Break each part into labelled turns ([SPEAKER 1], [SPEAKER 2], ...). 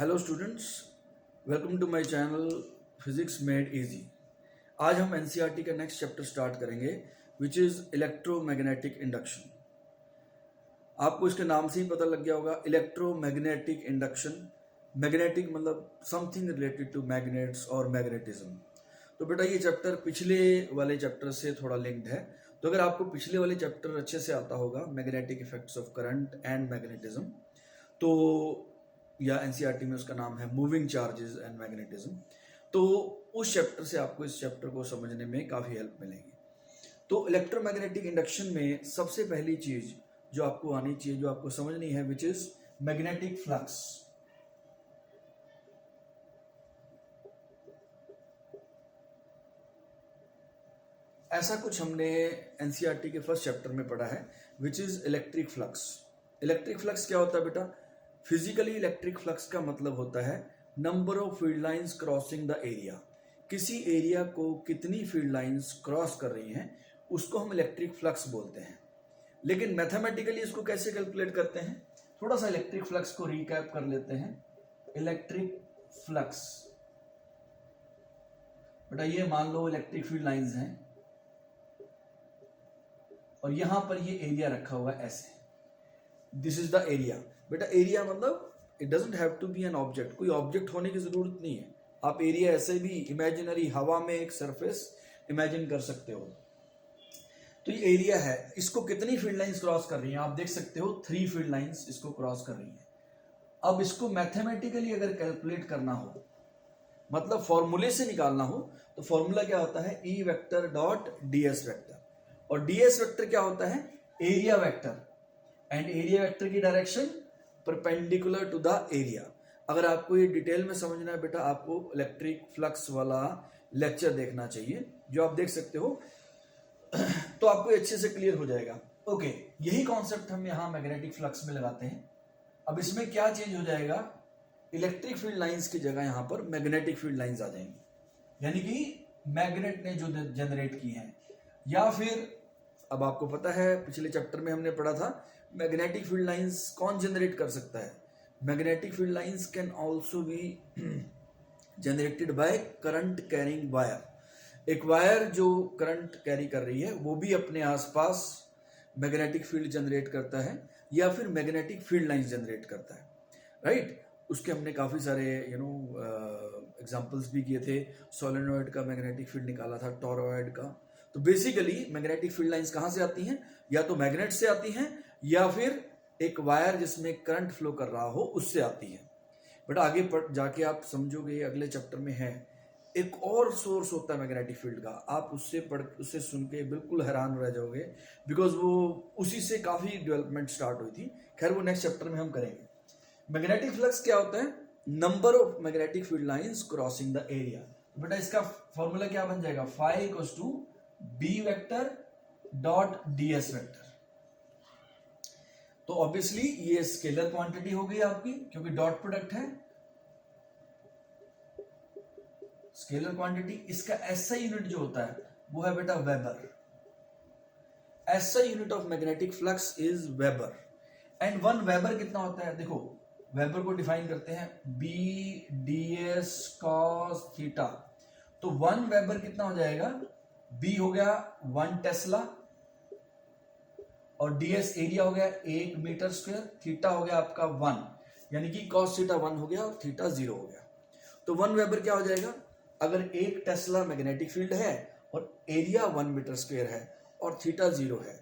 [SPEAKER 1] Hello students, welcome to my channel physics made easy. आज हम NCERT का next chapter start करेंगे which is electromagnetic induction. आपको इसके नाम से ही पता लग गया होगा, इलेक्ट्रोमैग्नेटिक इंडक्शन। मैग्नेटिक मतलब समथिंग रिलेटेड टू मैग्नेट्स और मैग्नेटिज्म। तो बेटा ये चैप्टर पिछले वाले चैप्टर से थोड़ा लिंक्ड है। तो अगर आपको पिछले वाले चैप्टर अच्छे से आता होगा, magnetic effects of current and magnetism, तो या एनसीईआरटी में उसका नाम है मूविंग चार्जेस एंड मैग्नेटिज्म, तो उस चैप्टर से आपको इस चैप्टर को समझने में काफ़ी हेल्प मिलेगी। तो इलेक्ट्रोमैग्नेटिक इंडक्शन में सबसे पहली चीज़ जो आपको आनी चाहिए, जो आपको समझनी है, विच इज़ मैग्नेटिक फ्लक्स। ऐसा कुछ हमने एनसीईआरटी के फर्स्ट चैप्टर में पढ़ा है, which is electric flux. Electric flux क्या होता है बेटा? फिजिकली इलेक्ट्रिक फ्लक्स का मतलब होता है number of field lines crossing the area. किसी एरिया को कितनी फील्ड लाइंस क्रॉस कर रही हैं उसको हम इलेक्ट्रिक फ्लक्स बोलते हैं। लेकिन मैथमेटिकली इसको कैसे कैलकुलेट करते हैं, थोड़ा सा इलेक्ट्रिक फ्लक्स को रिकैप कर लेते हैं। इलेक्ट्रिक फ्लक्स बेटा, ये मान लो इलेक्ट्रिक फील्ड लाइंस हैं और यहां पर ये एरिया रखा हुआ है ऐसे। This is the area. बेटा एरिया मतलब it doesn't have to be an object, कोई ऑब्जेक्ट होने की जरूरत नहीं है। आप एरिया ऐसे भी इमेजिनरी हवा में एक सरफेस इमेजिन कर सकते हो। तो ये एरिया है, इसको कितनी फील्ड लाइंस क्रॉस कर रही हैं आप देख सकते हो, 3 फील्ड लाइंस इसको क्रॉस कर रही हैं। अब इसको मैथमेटिकली अगर कैलकुलेट करना हो, मतलब फॉर्मूले से निकालना हो, तो फॉर्मूला क्या होता है? E vector dot DS vector. और डीएस वेक्टर क्या होता है? Area vector. And area vector की direction perpendicular to the area. अगर आपको ये डिटेल में समझना है बेटा, आपको इलेक्ट्रिक फ्लक्स वाला लेक्चर देखना चाहिए, जो आप देख सकते हो, तो आपको अच्छे से क्लियर हो जाएगा। ओके, यही कॉन्सेप्ट हम यहाँ मैग्नेटिक फ्लक्स में लगाते हैं। अब इसमें क्या चेंज हो जाएगा? इलेक्ट्रिक फील्ड लाइंस की जगह यहाँ पर मैग्नेटिक फील्ड लाइंस आ जाएंगी, यानी कि मैग्नेट ने जो जनरेट की हैं। या फिर अब आपको पता है, पिछले चैप्टर में हमने पढ़ा था मैग्नेटिक फील्ड लाइंस कौन जनरेट कर सकता है? Magnetic field lines can also be generated by current carrying wire. एक वायर जो करंट कैरी कर रही है वो भी अपने आसपास मैग्नेटिक फील्ड जनरेट करता है, या फिर मैग्नेटिक फील्ड लाइंस जनरेट करता है, राइट? उसके हमने काफ़ी सारे एग्जांपल्स भी किए थे। सोलेनॉइड का मैग्नेटिक फील्ड निकाला था, टॉरॉइड का। तो बेसिकली मैग्नेटिक फील्ड लाइंस कहाँ से आती हैं? या तो मैग्नेट से आती हैं, या फिर एक वायर जिसमें करंट फ्लो कर रहा हो उससे आती है। बट आगे जाके आप समझोगे, अगले चैप्टर में है, एक और सोर्स होता है मैग्नेटिक फील्ड का। आप उससे सुन के बिल्कुल हैरान रह जाओगे, बिकॉज वो उसी से काफ़ी डेवलपमेंट स्टार्ट हुई थी। खैर वो नेक्स्ट चैप्टर में हम करेंगे। मैग्नेटिक फ्लक्स क्या होता है? Number of magnetic field lines crossing the area. बेटा इसका फॉर्मूला क्या बन जाएगा? Phi equals to B vector dot DS vector. तो ऑब्वियसली ये स्केलर क्वांटिटी हो गई आपकी, क्योंकि डॉट प्रोडक्ट है, स्केलर क्वांटिटी। इसका एसआई यूनिट जो होता है वो है बेटा weber. SI unit of magnetic flux is weber. And 1 weber कितना होता है? देखो वेबर को डिफाइन करते हैं B D S cos theta. तो 1 वेबर कितना हो जाएगा? बी हो गया 1 टेस्ला, और डीएस एरिया हो गया 1 मीटर स्क्वायर, थीटा हो गया आपका 1, यानी कि कॉस थीटा 1 हो गया और थीटा 0 हो गया। तो 1 वेबर क्या हो जाएगा? अगर 1 टेस्ला मैग्नेटिक फील्ड है और एरिया 1 मीटर स्क्वायर है और थीटा 0 है,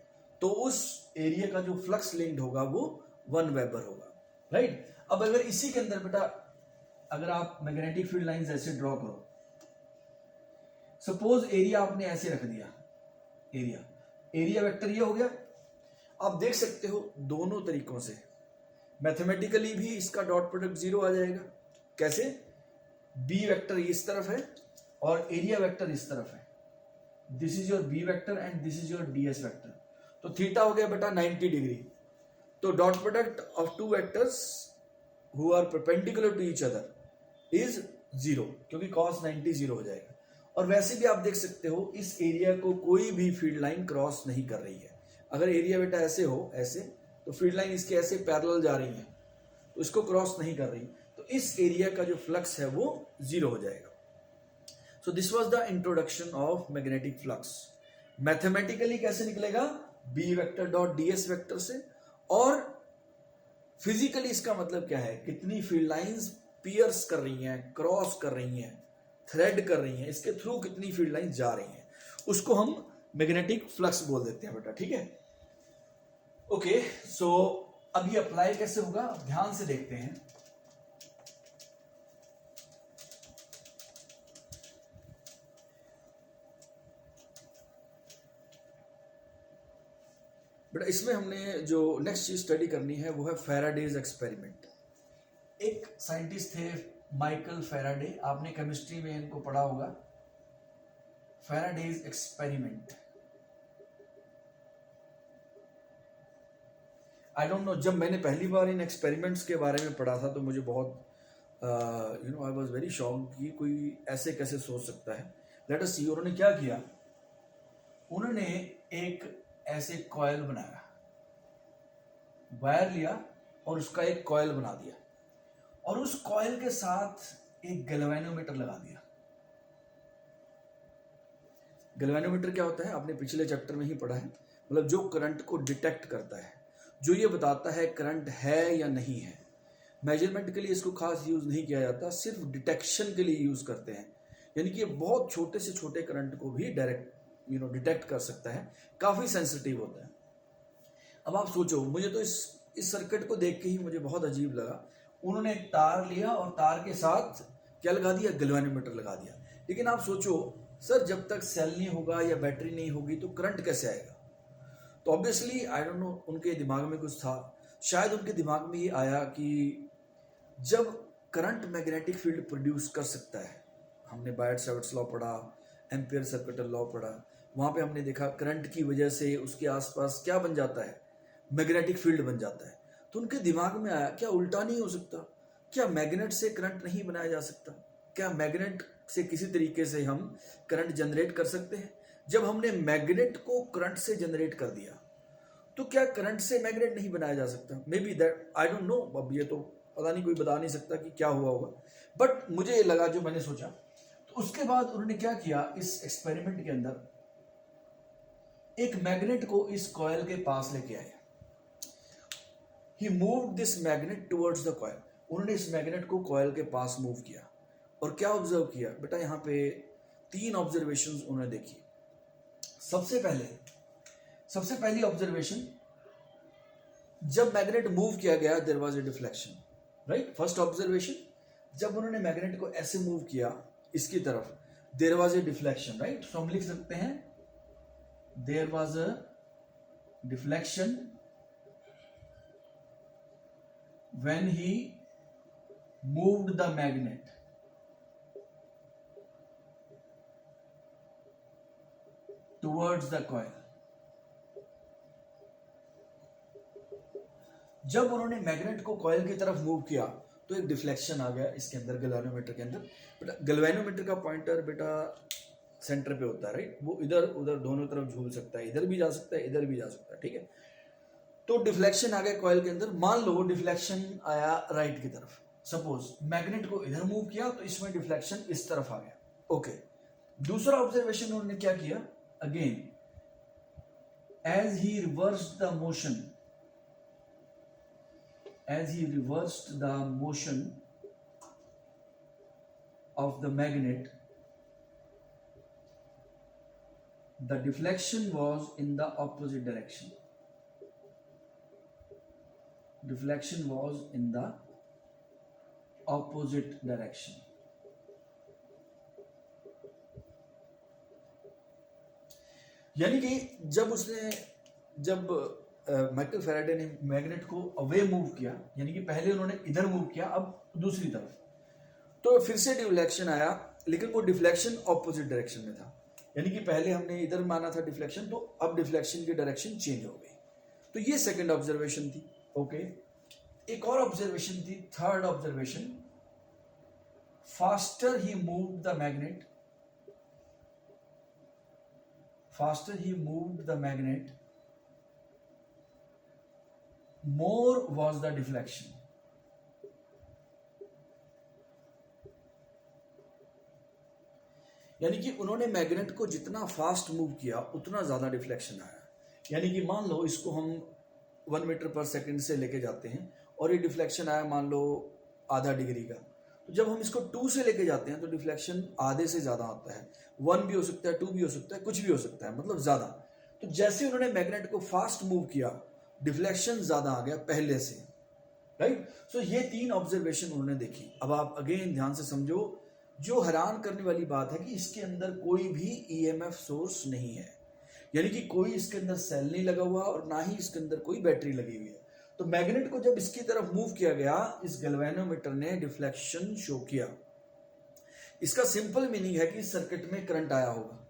[SPEAKER 1] तो उस एरिया का जो फ्लक्स लिंक्ड होगा वो 1 वेबर होगा, राइट? अब अगर इसी के अंदर बेटा, अगर आप मैग्नेटिक फील्ड लाइंस ऐसे ड्रॉ करो, सपोज एरिया आपने ऐसे रख दिया, एरिया वेक्टर ये हो गया। आप देख सकते हो दोनों तरीकों से, मैथमेटिकली भी इसका डॉट प्रोडक्ट 0 आ जाएगा। कैसे? बी वेक्टर इस तरफ है और एरिया वेक्टर इस तरफ है। This is your B vector and this is your DS vector. तो थीटा हो गया बेटा 90 डिग्री। तो dot product of 2 vectors who are perpendicular to each other is 0, क्योंकि cos 90 0 हो जाएगा। और वैसे भी आप देख सकते हो इस एरिया को कोई भी फील्ड लाइन क्रॉस नहीं कर रही है। अगर एरिया बेटा ऐसे हो, ऐसे, तो फील्ड लाइन इसके ऐसे पैरेलल जा रही है, तो इसको क्रॉस नहीं कर रही। तो इस एरिया का जो फ्लक्स है वो जीरो हो जाएगा. So this was the introduction of magnetic flux. Mathematically कैसे निकलेगा, B vector dot ds vector से, और फिजिकली इसका मतलब क्या है, कितनी फील्ड लाइंस पियर्स कर रही हैं, क्रॉस कर रही हैं, थ्रेड कर रही हैं, इसके थ्रू कितनी फील्ड लाइंस जा रही हैं, उसको हम मैग्नेटिक फ्लक्स बोल देते हैं बेटा. ठीक है, ओके. सो अब ये अप्लाई कैसे होगा, ध्यान से देखते हैं. बेटा इसमें हमने जो नेक्स्ट चीज स्टडी करनी है वो है फैराडेज एक्सपेरिमेंट. एक साइंटिस्ट थे माइकल फैराडे, आपने केमिस्ट्री में इनको पढ़ा होगा. Faraday's experiment, I don't know, जब मैंने पहली बार इन एक्सपेरिमेंट्स के बारे में पढ़ा था तो मुझे बहुत आई वाज वेरी शॉक्ड कि कोई ऐसे कैसे सोच सकता है. लेट अस सी. उन्होंने क्या किया, उन्होंने एक ऐसे कॉयल बनाया, वायर लिया और उसका एक कॉयल बना दिया, और उस कॉयल के साथ एक गैल्वेनोमीटर लगा दिया. गैल्वेनोमीटर क्या होता है, आपने पिछले चैप्टर में ही पढ़ा है. मतलब जो करंट को डिटेक्ट करता है, जो ये बताता है करंट है या नहीं है. मेजरमेंट के लिए इसको खास यूज नहीं किया जाता, सिर्फ डिटेक्शन के लिए यूज करते हैं. यानी कि ये बहुत छोटे से छोटे करंट को भी डायरेक्ट डिटेक्ट कर सकता है, काफी सेंसिटिव होता है. अब आप सोचो, मुझे तो इस सर्किट को देख के ही मुझे बहुत अजीब लगा. उन्होंने एक तार लिया और तार के साथ क्या लगा दिया, गैल्वेनोमीटर लगा दिया. लेकिन आप सोचो सर, जब तक सेल नहीं होगा या बैटरी नहीं होगी तो करंट कैसे आएगा. तो ऑब्वियसली आई डोंट नो, उनके दिमाग में कुछ था. शायद उनके दिमाग में ये आया कि जब करंट मैग्नेटिक फील्ड प्रोड्यूस कर सकता है, हमने बायट-सैवर्ट्स लॉ पढ़ा, एम्पियर सर्किटल लॉ पढ़ा, वहां पे हमने देखा करंट की वजह से उसके आसपास क्या बन जाता है, मैग्नेटिक फील्ड बन जाता है. तो उनके दिमाग में आया, क्या उल्टा नहीं हो सकता, क्या मैग्नेट से करंट नहीं बनाया जा सकता, क्या मैग्नेट से किसी तरीके से हम करंट जनरेट कर सकते हैं. जब हमने मैग्नेट को करंट से जनरेट कर दिया तो क्या करंट से मैग्नेट नहीं बनाया जा सकता. May be that, I don't know, अब ये तो पता नहीं, कोई बता नहीं सकता कि क्या हुआ होगा, बट मुझे ये लगा जो मैंने सोचा. तो उसके बाद उन्होंने क्या किया, इस एक्सपेरिमेंट के अंदर एक मैग्नेट को इस कॉयल के पास लेके आए. He moved this magnet towards the coil. उन्होंने इस मैग्नेट को कॉयल के पास मूव किया और क्या ऑब्जर्व किया बेटा, यहाँ पे 3 ऑब्जर्वेशंस उन्होंने देखी. सबसे पहली ऑब्जर्वेशन, जब मैग्नेट मूव किया गया there was a deflection. Right, first observation, जब उन्होंने मैग्नेट को ऐसे मूव किया इसकी तरफ, there was a deflection. Right, तो हम लिख सकते हैं there was a deflection when he moved the magnet towards the coil. जब उन्होंने मैग्नेट को कॉइल की तरफ मूव किया तो एक डिफ्लेक्शन आ गया इसके अंदर, गैल्वेनोमीटर के अंदर. बेटा गैल्वेनोमीटर का पॉइंटर बेटा सेंटर पे होता है. राइट, वो इधर उधर दोनों तरफ झूल सकता है, इधर भी जा सकता है, इधर भी जा सकता है. ठीक है, तो डिफ्लेक्शन आ गया कॉइल के अंदर. मान लो डिफ्लेक्शन आया राइट की तरफ, सपोज मैग्नेट को इधर मूव किया तो इसमें डिफ्लेक्शन इस तरफ आ गया. ओके, दूसरा ऑब्जर्वेशन उन्होंने क्या किया, again as he reversed the motion, as he reversed the motion of the magnet, the deflection was in the opposite direction. Deflection was in the opposite direction. यानी कि जब माइकल फैराडे ने magnet को away move किया, यानी कि पहले उन्होंने इधर मूव किया, अब दूसरी तरफ, तो फिर से डिफ्लेक्शन आया, लेकिन वो डिफ्लेक्शन ऑपोजिट डायरेक्शन में था. यानी कि पहले हमने इधर माना था डिफ्लेक्शन, तो अब डिफ्लेक्शन की डायरेक्शन चेंज हो गई. तो ये सेकंड ऑब्जर्वेशन थी. ओके, एक और ऑब्जर्वेशन थी, third observation, faster he moved the magnet, faster he moved the magnet, more was the deflection. यानी कि उन्होंने मैग्नेट को जितना फास्ट मूव किया उतना ज़्यादा डिफ्लेक्शन आया। यानी कि मान लो इसको हम 1 मीटर पर सेकंड से लेके जाते हैं और ये डिफ्लेक्शन आया मान लो आधा डिग्री का, तो जब हम इसको 2 से लेके जाते हैं तो डिफ्लेक्शन आधे से ज़्यादा आता है। 1 भी हो सकता है, 2 भी हो सकता है, कुछ भी हो सकता है, मतलब ज़्यादा। तो जैसे उन्होंने मैग्नेट को फास्ट मूव किया, डिफ्लेक्शन ज़्यादा आ गया पहले से, राइट। सो ये 3 ऑब्जर्वेशन उन्होंने देखी। अब आप अगेन ध्यान से समझो, जो हैरान करने वाली बात है कि इसके अंदर कोई भी ईएमएफ सोर्स नहीं है, यानी कि कोई इसके अंदर सेल नहीं लगा हुआ और ना ही इसके अंदर कोई बैटरी लगी हुई है। तो मैग्नेट को जब इसकी तरफ मूव किया गया, इस गैल्वेनोमीटर ने डिफ्लेक्शन शो किया। इसका सिंपल मीनिंग है कि सर्किट में करंट आया होगा।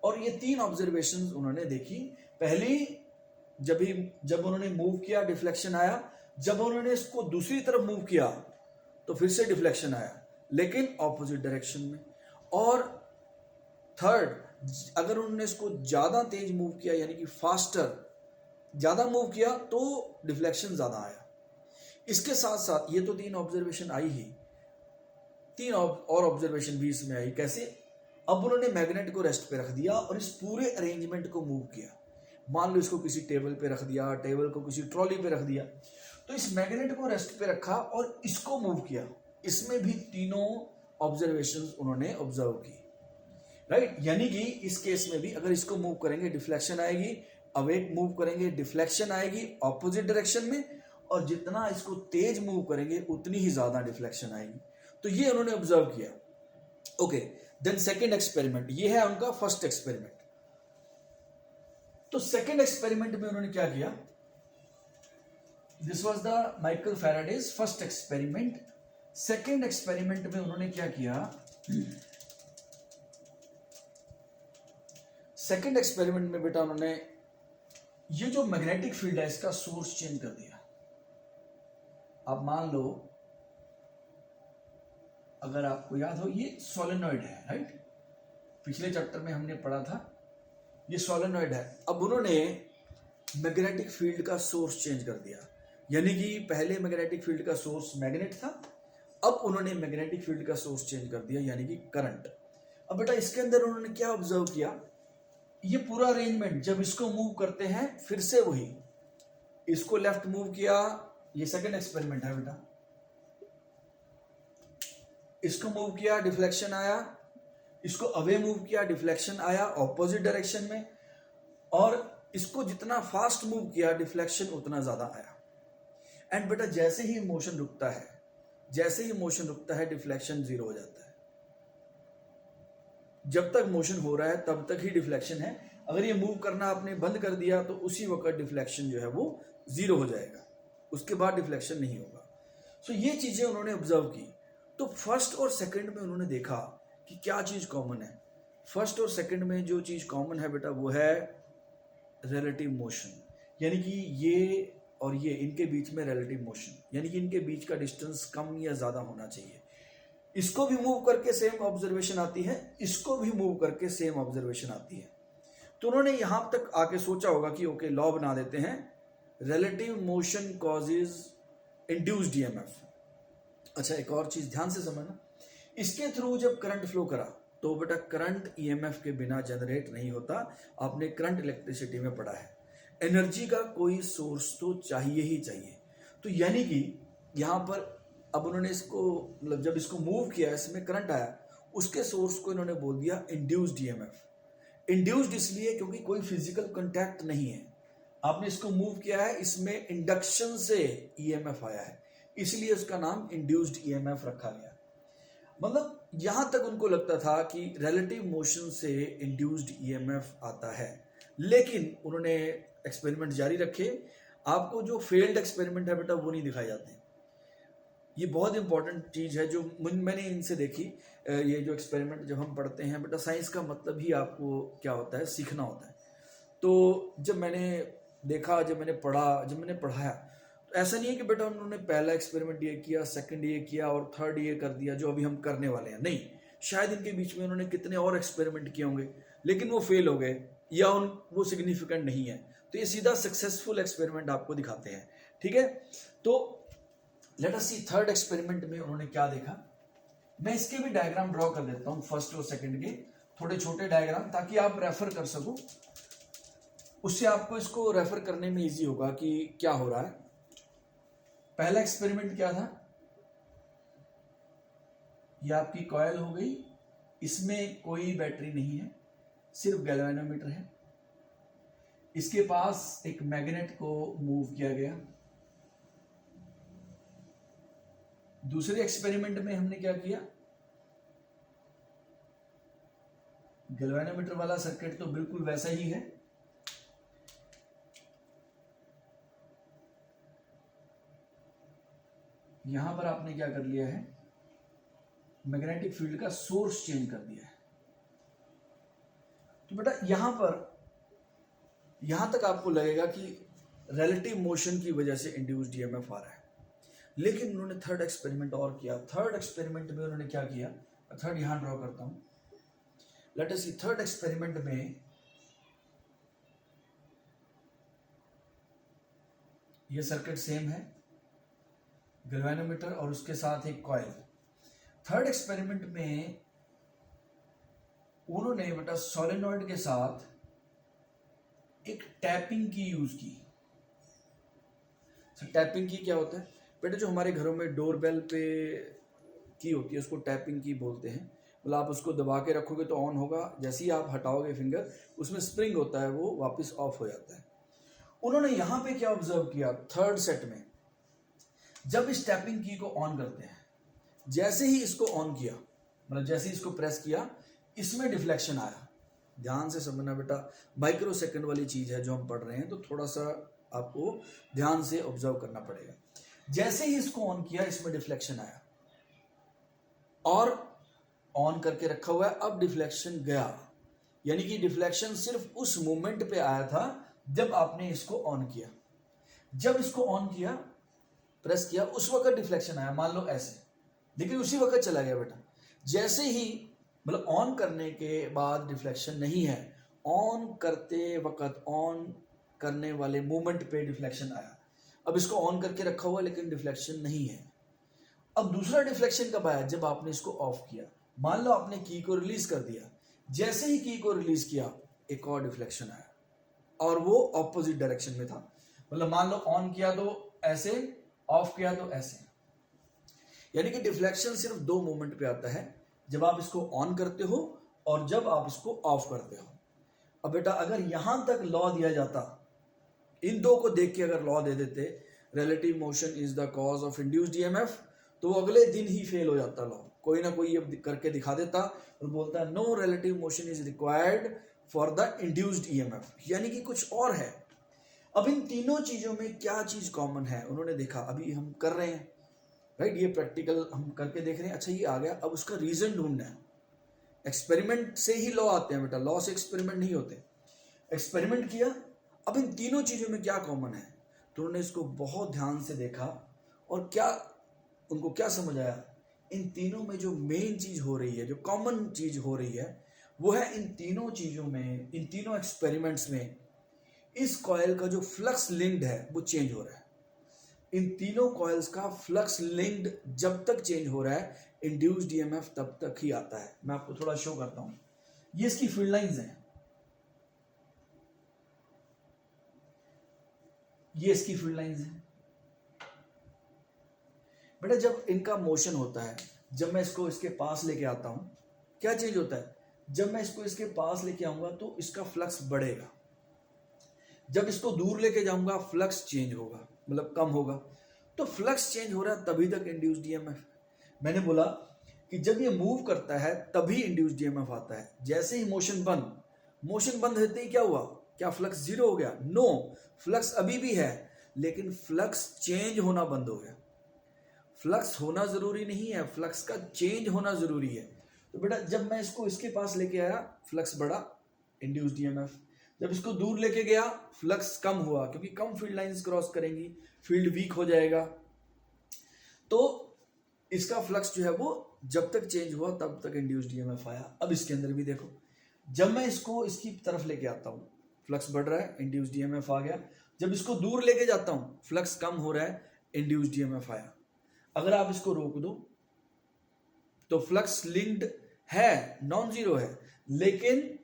[SPEAKER 1] और ये 3 ऑब्जर्वेशंस उन्होंने देखी। पहली, जब उन्होंने मूव किया डिफ्लेक्शन आया, जब उन्होंने इसको दूसरी तरफ मूव किया तो फिर से डिफ्लेक्शन आया, लेकिन ऑपोजिट डायरेक्शन में। और थर्ड, अगर उन्होंने इसको ज्यादा तेज मूव किया, यानी कि फास्टर ज्यादा मूव किया, तो डिफ्लेक्शन ज्यादा आया। इसके साथ साथ ये तो 3 ऑब्जर्वेशन आई ही, 3 और ऑब्जर्वेशन भी इसमें आई। कैसे? अब उन्होंने मैग्नेट को रेस्ट पे रख दिया और इस पूरे अरेंजमेंट को मूव किया। मान लो इसको किसी टेबल पे रख दिया, टेबल को किसी ट्रॉली पे रख दिया, तो इस मैग्नेट को रेस्ट पे रखा और इसको मूव किया। इसमें भी तीनों ऑब्जर्वेशंस उन्होंने ऑब्जर्व की, राइट। यानी कि इस केस में भी अगर इसको मूव करेंगे डिफ्लेक्शन आएगी, अवेक मूव करेंगे डिफ्लेक्शन आएगी ऑपोजिट डायरेक्शन में, और जितना इसको तेज मूव करेंगे उतनी ही ज्यादा डिफ्लेक्शन आएगी। तो ये उन्होंने ऑब्जर्व किया। ओके, देन सेकेंड एक्सपेरिमेंट, ये है उनका फर्स्ट एक्सपेरिमेंट। तो सेकेंड एक्सपेरिमेंट में उन्होंने क्या किया? This was the Michael Faraday's first experiment. Second experiment में उन्होंने क्या किया? सेकेंड एक्सपेरिमेंट में बेटा उन्होंने ये जो मैग्नेटिक फील्ड है इसका सोर्स चेंज कर दिया। आप मान लो, अगर आपको याद हो, ये सोलेनॉइड है, राइट। पिछले चैप्टर में हमने पढ़ा था, ये सोलेनॉइड है। अब उन्होंने मैग्नेटिक फील्ड का सोर्स चेंज कर दिया, यानी कि पहले मैग्नेटिक फील्ड का सोर्स मैग्नेट था, अब उन्होंने मैग्नेटिक फील्ड का सोर्स चेंज कर दिया, यानी कि करंट। अब बेटा इसके अंदर उन्होंने क्या ऑब्जर्व किया? ये पूरा अरेंजमेंट, जब इसको मूव करते हैं फिर से वही, इसको लेफ्ट मूव किया, ये सेकंड एक्सपेरिमेंट है बेटा, इसको मूव किया डिफ्लेक्शन आया, इसको अवे मूव किया डिफ्लेक्शन आया ऑपोजिट डायरेक्शन में, और इसको जितना फास्ट मूव किया डिफ्लेक्शन उतना ज्यादा आया। एंड बेटा जैसे ही मोशन रुकता है, जैसे ही मोशन रुकता है डिफ्लेक्शन 0 हो जाता है। जब तक मोशन हो रहा है तब तक ही डिफ्लेक्शन है, अगर ये मूव करना आपने बंद कर दिया तो उसी वक्त डिफ्लेक्शन जो है वो 0 हो जाएगा, उसके बाद डिफ्लेक्शन नहीं होगा। सो ये चीजें उन्होंने ऑब्जर्व की। तो फर्स्ट और सेकंड में उन्होंने देखा कि क्या चीज कॉमन है। फर्स्ट और सेकंड में जो चीज कॉमन है बेटा वो है रिलेटिव मोशन, यानी कि ये और ये, इनके बीच में रिलेटिव मोशन, यानी कि इनके बीच का डिस्टेंस कम या ज्यादा होना चाहिए। इसको भी मूव करके सेम ऑब्जर्वेशन आती है, इसको भी मूव करके सेम ऑब्जर्वेशन आती है। तो उन्होंने यहां तक आके सोचा होगा कि ओके, लॉ बना देते हैं, relative motion causes induced EMF. अच्छा, एक और चीज ध्यान से समझना, इसके थ्रू जब करंट फ्लो करा तो बेटा करंट ईएमएफ के बिना जनरेट नहीं होता। आपने करंट इलेक्ट्रिसिटी में पढ़ा है, एनर्जी का कोई सोर्स तो चाहिए ही चाहिए। तो यानी कि यहां पर अब उन्होंने इसको, मतलब जब इसको मूव किया, इसमें करंट आया, उसके सोर्स को इन्होंने बोल दिया इंड्यूस्ड ईएमएफ। इंड्यूस्ड इसलिए क्योंकि कोई फिजिकल कांटेक्ट नहीं है, आपने इसको मूव किया है, इसमें इंडक्शन से ईएमएफ आया है, इसलिए उसका नाम इंड्यूस्ड ईएमएफ रखा गया। मतलब यहां तक उनको लगता था कि रिलेटिव मोशन से इंड्यूस्ड ईएमएफ आता है, लेकिन उन्होंने एक्सपेरिमेंट जारी रखे। आपको जो फेल्ड एक्सपेरिमेंट है बेटा वो नहीं दिखाए जाते। ये बहुत इंपॉर्टेंट चीज है जो मैंने इनसे देखी। ये जो एक्सपेरिमेंट जब हम पढ़ते हैं बेटा, साइंस का मतलब ही आपको क्या होता है, सीखना होता है। तो जब मैंने देखा, जब मैंने पढ़ाया, तो ऐसा नहीं है कि बेटा उन्होंने पहला एक्सपेरिमेंट ये किया, सेकंड ये किया और थर्ड ये कर दिया जो अभी हम करने वाले हैं। नहीं, शायद इनके बीच में उन्होंने कितने और एक्सपेरिमेंट किए होंगे, लेकिन वो फेल हो गए या वो सिग्निफिकेंट नहीं है। तो ये सीधा सक्सेसफुल एक्सपेरिमेंट आपको दिखाते हैं, ठीक है। तो लेट अस सी थर्ड एक्सपेरिमेंट में उन्होंने क्या देखा। मैं इसके भी डायग्राम ड्रॉ कर देता हूं, फर्स्ट और सेकंड के, थोड़े छोटे डायग्राम, ताकि आप रेफर कर सको, उससे आपको इसको रेफर करने में इजी होगा कि क्या हो रहा है। पहला एक्सपेरिमेंट क्या था, ये आपकी कॉइल हो गई, इसमें कोई बैटरी नहीं है, सिर्फ गैल्वेनोमीटर है। इसके पास एक मैग्नेट को मूव किया गया। दूसरे एक्सपेरिमेंट में हमने क्या किया, गैल्वेनोमीटर वाला सर्किट तो बिल्कुल वैसा ही है, यहां पर आपने क्या कर लिया है, मैग्नेटिक फील्ड का सोर्स चेंज कर दिया है। तो बेटा यहां तक आपको लगेगा कि रिलेटिव मोशन की वजह से इंड्यूस्ड ईएमएफ आ रहा है, लेकिन उन्होंने थर्ड एक्सपेरिमेंट और किया। थर्ड एक्सपेरिमेंट में उन्होंने क्या किया, थर्ड यहां ड्रॉ करता हूं, लेट अस सी। थर्ड एक्सपेरिमेंट में ये सर्किट सेम है, गैल्वेनोमीटर और उसके साथ एक कॉइल। थर्ड एक्सपेरिमेंट में उन्होंने बेटा सोलेनॉइड के साथ एक टैपिंग की यूज की। टैपिंग की क्या होता है बेटा, जो हमारे घरों में डोरबेल पे की होती है उसको टैपिंग की बोलते हैं। मतलब आप उसको दबा के रखोगे तो ऑन होगा, जैसे ही आप हटाओगे फिंगर उसमें स्प्रिंग होता है, वो वापस ऑफ हो जाता है। उन्होंने यहां पे क्या ऑब्जर्व किया, थर्ड सेट में जब इस टैपिंग की को ऑन करते हैं, जैसे ही इसको ऑन किया, मतलब जैसे ही इसको प्रेस किया, इसमें डिफ्लेक्शन आया। ध्यान से समझना बेटा, माइक्रो सेकंड वाली चीज है जो हम पढ़ रहे हैं, तो थोड़ा सा आपको ध्यान से ऑब्जर्व करना पड़ेगा। जैसे ही इसको ऑन किया, इसमें डिफ्लेक्शन आया और ऑन करके रखा हुआ है, अब डिफ्लेक्शन गया, यानी कि डिफ्लेक्शन सिर्फ उस मोमेंट पे आया था जब आपने इसको ऑन किया। जब इसको ऑन किया, प्रेस किया, उस वक्त डिफ्लेक्शन आया, मान लो ऐसे, लेकिन उसी वक्त चला गया बेटा। जैसे ही मतलब ऑन करने के बाद डिफ्लेक्शन नहीं है, ऑन करते वक्त ऑन करने वाले मोमेंट पे डिफ्लेक्शन आया। अब इसको ऑन करके रखा हुआ लेकिन डिफ्लेक्शन नहीं है। अब दूसरा डिफ्लेक्शन कब आया, जब आपने इसको ऑफ किया। मान लो आपने की को रिलीज कर दिया, जैसे ही की को रिलीज किया एक और डिफ्लेक्शन आया, और वो ऑपोजिट डायरेक्शन में था। मतलब मान लो ऑन किया तो ऐसे, ऑफ किया तो ऐसे, यानी कि डिफ्लेक्शन सिर्फ दो मोमेंट पे आता है, जब आप इसको ऑन करते हो और जब आप इसको ऑफ करते हो। अब बेटा अगर यहां तक लॉ दिया जाता, इन दो को देख के अगर लॉ दे देते, relative motion is the cause of induced EMF, तो वो अगले दिन ही फेल हो जाता लॉ। कोई ना कोई ये करके दिखा देता और बोलता है no relative motion is required for the induced EMF, यानी कि कुछ और है। अब इन तीनों चीजों में क्या चीज कॉमन है, उन्होंने देखा, अभी हम कर रहे हैं राइट, ये प्रैक्टिकल हम करके देख रहे हैं। अच्छा ये आ गया, अब उसका रीजन ढूंढना है। एक्सपेरिमेंट से ही लॉ आते हैं बेटा, लॉ से एक्सपेरिमेंट नहीं होते। एक्सपेरिमेंट किया, अब इन तीनों चीजों में क्या कॉमन है, तो उन्होंने इसको बहुत ध्यान से देखा और क्या उनको क्या समझ आया, इन तीनों में जो मेन चीज हो रही है, जो कॉमन चीज हो रही है, वो है इन तीनों चीजों में, इन तीनों एक्सपेरिमेंट्स में इस कॉइल का जो फ्लक्स लिंक्ड है वो चेंज हो रहा है। इन तीनों कॉइल्स का फ्लक्स लिंक्ड जब तक चेंज हो रहा है, इंड्यूस्ड ईएमएफ तब तक ही आता है। मैं आपको थोड़ा शो करता हूं, ये इसकी फील्ड लाइंस हैं, ये इसकी फील्ड लाइंस हैं बेटा। जब इनका मोशन होता है, जब मैं इसको इसके पास लेके आता हूं, क्या चेंज होता है, जब मैं इसको इसके पास लेके आऊंगा तो इसका फ्लक्स बढ़ेगा, जब इसको दूर लेके जाऊंगा फ्लक्स चेंज होगा, मतलब कम होगा। तो फ्लक्स चेंज हो रहा है तभी तक इंड्यूस्ड ईएमएफ। मैंने बोला कि जब ये मूव करता है तभी इंड्यूस्ड ईएमएफ आता है। जैसे ही मोशन बंद होते ही क्या हुआ, क्या फ्लक्स जीरो हो गया? नो, फ्लक्स अभी भी है, लेकिन फ्लक्स चेंज होना बंद हो गया। फ्लक्स होना जरूरी नहीं है, फ्लक्स का चेंज होना जरूरी है। तो बेटा जब मैं इसको इसके पास लेके आया, फ्लक्स बढ़ा, इंड्यूस्ड ईएमएफ। जब इसको दूर लेके गया, फ्लक्स कम हुआ, क्योंकि कम फील्ड लाइंस क्रॉस करेंगी, फील्ड वीक हो जाएगा। तो इसका फ्लक्स जो है वो जब तक चेंज हुआ तब तक इंड्यूस्ड ईएमएफ आया। अब इसके अंदर भी देखो, जब मैं इसको इसकी तरफ लेके आता हूं, फ्लक्स बढ़ रहा है, इंड्यूस्ड ईएमएफ आ गया। जब इसको दूर लेके जाता हूं, फ्लक्स कम हो रहा है, इंड्यूस्ड ईएमएफ आया। अगर आप इसको रोक दो तो फ्लक्स लिंक्ड है, नॉन जीरो है, लेकिन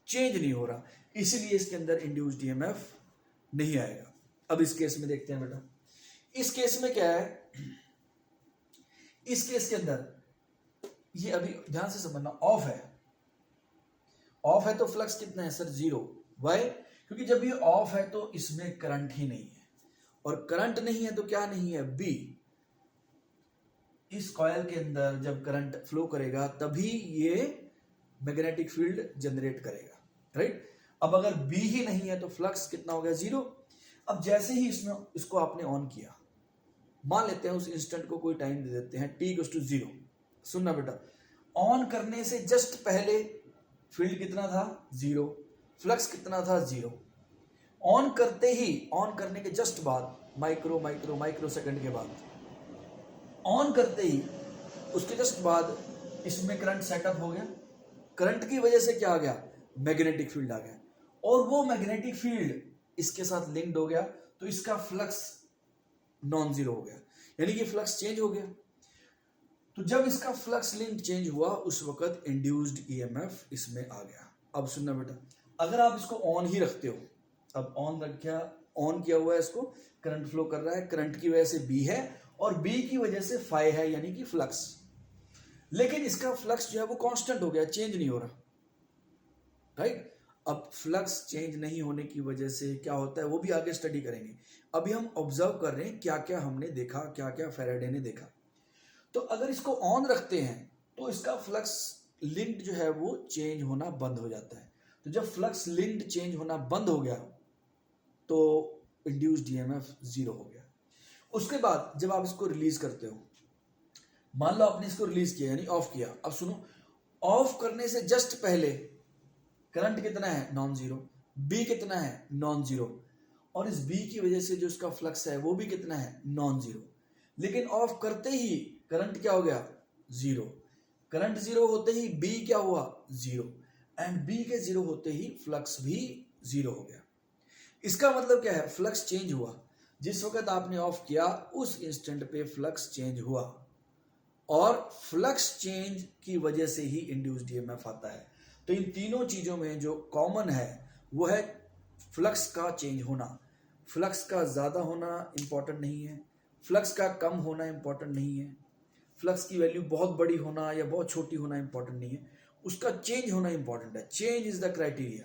[SPEAKER 1] चेंज नहीं हो रहा, इसीलिए इसके अंदर इंड्यूस्ड ईएमएफ नहीं आएगा। अब इस केस में देखते हैं बेटा, इस केस में क्या है, इस केस के अंदर ये अभी ध्यान से समझना, ऑफ है, ऑफ है तो फ्लक्स कितना है सर, जीरो। वाई? क्योंकि जब ये ऑफ है तो इसमें करंट ही नहीं है, और करंट नहीं है तो क्या नहीं है, बी। इस कॉइल के अंदर जब करंट फ्लो करेगा तभी ये मैग्नेटिक फील्ड जनरेट करेगा, राइट। अब अगर बी ही नहीं है तो फ्लक्स कितना हो गया, जीरो। अब जैसे ही इसको आपने ऑन किया, मान लेते हैं उस इंस्टेंट को कोई टाइम दे देते हैं t=0। सुनना बेटा, ऑन करने से जस्ट पहले फील्ड कितना था, जीरो, फ्लक्स कितना था, जीरो। ऑन करते ही, ऑन करने के जस्ट बाद, माइक्रो सेकंड के बाद, ऑन करते ही उसके जस्ट बाद इसमें करंट सेटअप हो गया। करंट की वजह से क्या आ गया, मैग्नेटिक फील्ड आ गया, और वो मैग्नेटिक फील्ड इसके साथ लिंक्ड हो गया, तो इसका फ्लक्स नॉन जीरो हो गया, यानी कि फ्लक्स चेंज हो गया। तो जब इसका फ्लक्स लिंक चेंज हुआ उस वक्त इंड्यूस्ड ईएमएफ इसमें आ गया। अब सुनना बेटा, अगर आप इसको ऑन ही रखते हो, अब ऑन रखा, ऑन किया हुआ है, इसको करंट फ्लो कर रहा है, करंट की वजह से बी है और बी की वजह से फाई है, यानी कि फ्लक्स, लेकिन इसका फ्लक्स जो है वो कांस्टेंट हो गया, चेंज नहीं हो रहा, राइट। अब फ्लक्स चेंज नहीं होने की वजह से क्या होता है वो भी आगे स्टडी करेंगे। अभी हम ऑब्जर्व कर रहे हैं क्या क्या हमने देखा, क्या क्या फैराडे ने देखा। तो अगर इसको ऑन रखते हैं तो इसका फ्लक्स लिंक्ड जो है वो चेंज होना बंद हो जाता है। तो जब फ्लक्स लिंक्ड चेंज होना बंद हो गया तो इंड्यूस्ड ईएमएफ जीरो हो गया। उसके बाद जब आप इसको रिलीज करते हो, मान लो आपने इसको रिलीज किया यानी ऑफ किया। अब सुनो, ऑफ करने से जस्ट पहले करंट कितना है, नॉन जीरो, बी कितना है, नॉन जीरो, और इस बी की वजह से जो इसका फ्लक्स है वो भी कितना है, नॉन जीरो। लेकिन ऑफ करते ही करंट क्या हो गया, जीरो। करंट जीरो होते ही बी क्या हुआ, जीरो, एंड बी के जीरो होते ही फ्लक्स भी जीरो हो गया। इसका मतलब क्या है, फ्लक्स चेंज हुआ। जिस वक्त आपने ऑफ किया उस इंस्टेंट पे फ्लक्स चेंज हुआ, और फ्लक्स चेंज की वजह से ही इंड्यूस्ड ईएमएफ आता है। तो इन तीनों चीजों में जो कॉमन है वो है फ्लक्स का चेंज होना। फ्लक्स का ज्यादा होना इंपॉर्टेंट नहीं है, फ्लक्स का कम होना इंपॉर्टेंट नहीं है, फ्लक्स की वैल्यू बहुत बड़ी होना या बहुत छोटी होना इंपॉर्टेंट नहीं है, उसका चेंज होना इंपॉर्टेंट है। Change is the criteria.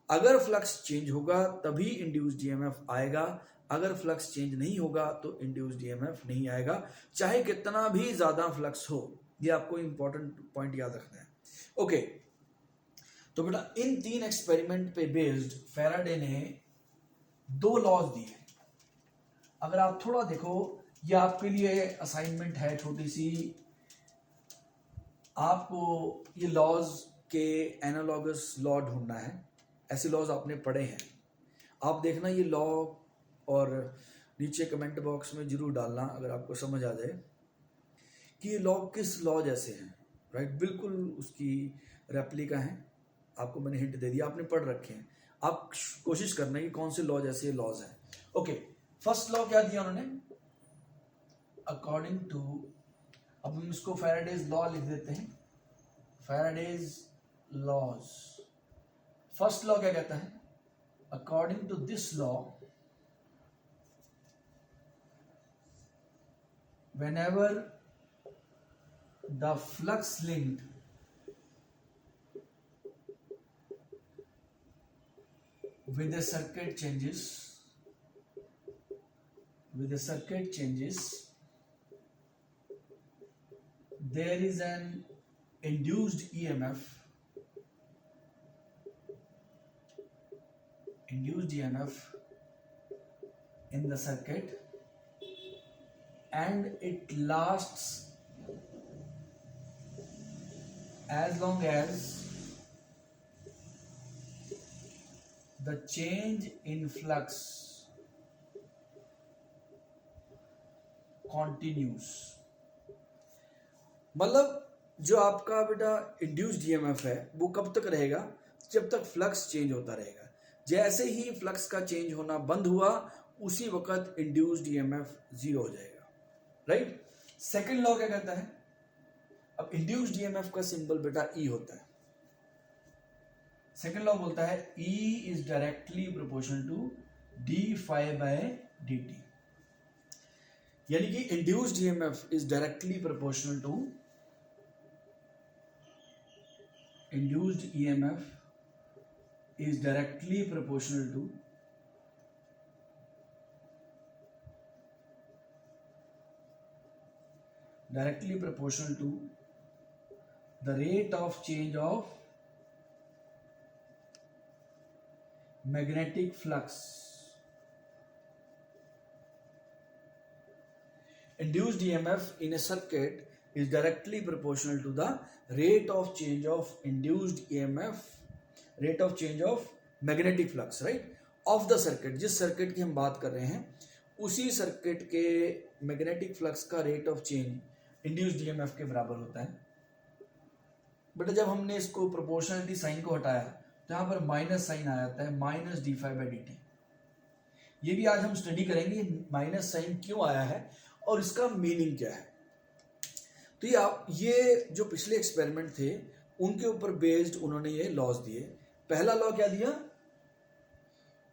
[SPEAKER 1] अगर फ्लक्स चेंज होगा तभी इंड्यूस्ड ईएमएफ आएगा, अगर फ्लक्स चेंज नहीं होगा तो इंड्यूस्ड ईएमएफ नहीं आएगा, चाहे कितना भी ज्यादा फ्लक्स हो। ये आपको इंपॉर्टेंट पॉइंट याद रखना है। ओके, तो बेटा इन तीन एक्सपेरिमेंट पे बेस्ड फैराडे ने दो लॉज दिए। अगर आप थोड़ा देखो, ये आपके लिए असाइनमेंट है छोटी सी, आपको ये लॉज के एनालॉगस लॉ ढूंढना है। ऐसे लॉज आपने पढ़े हैं, आप देखना ये लॉ, और नीचे कमेंट बॉक्स में जरूर डालना अगर आपको समझ आ जाए कि ये लॉ किस लॉ जैसे हैं, राइट। बिल्कुल उसकी रेप्लिका है, आपको मैंने हिंट दे दिया, आपने पढ़ रखे हैं। आप कोशिश करना कि कौन से लॉ जैसे लॉज हैं। ओके, फर्स्ट लॉ क्या दिया उन्होंने, अकॉर्डिंग टू, अब हम इसको फैराडेज लॉ लिख देते हैं, फैराडेज लॉज। फर्स्ट लॉ क्या कहता है, according to this law, whenever the flux linked with the circuit changes, there is an induced EMF in the circuit, and it lasts as long as the change in flux continues। मतलब जो आपका बेटा induced EMF है वो कब तक रहेगा, जब तक फ्लक्स चेंज होता रहेगा। जैसे ही फ्लक्स का चेंज होना बंद हुआ उसी वक्त इंड्यूस्ड ईएमएफ जीरो हो जाएगा, राइट। सेकंड लॉ क्या कहता है, अब इंड्यूस्ड ईएमएफ का सिंबल बेटा ई होता है। सेकेंड लॉ बोलता है E is directly proportional to d phi by d t, यानी कि induced EMF is directly proportional to induced EMF is directly proportional to the rate of change of magnetic flux. Induced EMF in a circuit is directly proportional to the rate of change of induced EMF, rate of change of magnetic flux, right, of the circuit. जिस circuit की हम बात कर रहे हैं उसी circuit के magnetic flux का rate of change induced EMF के बराबर होता है। बट जब हमने इसको प्रोपोर्शनलिटी साइन को हटाया तो यहाँ पर माइनस साइन आ जाता है, minus d phi by d t. ये भी आज हम स्टडी करेंगे माइनस साइन क्यों आया है और इसका मीनिंग क्या है। तो ये जो पिछले एक्सपेरिमेंट थे उनके ऊपर बेस्ड उन्होंने ये लॉज दिए। पहला लॉ क्या दिया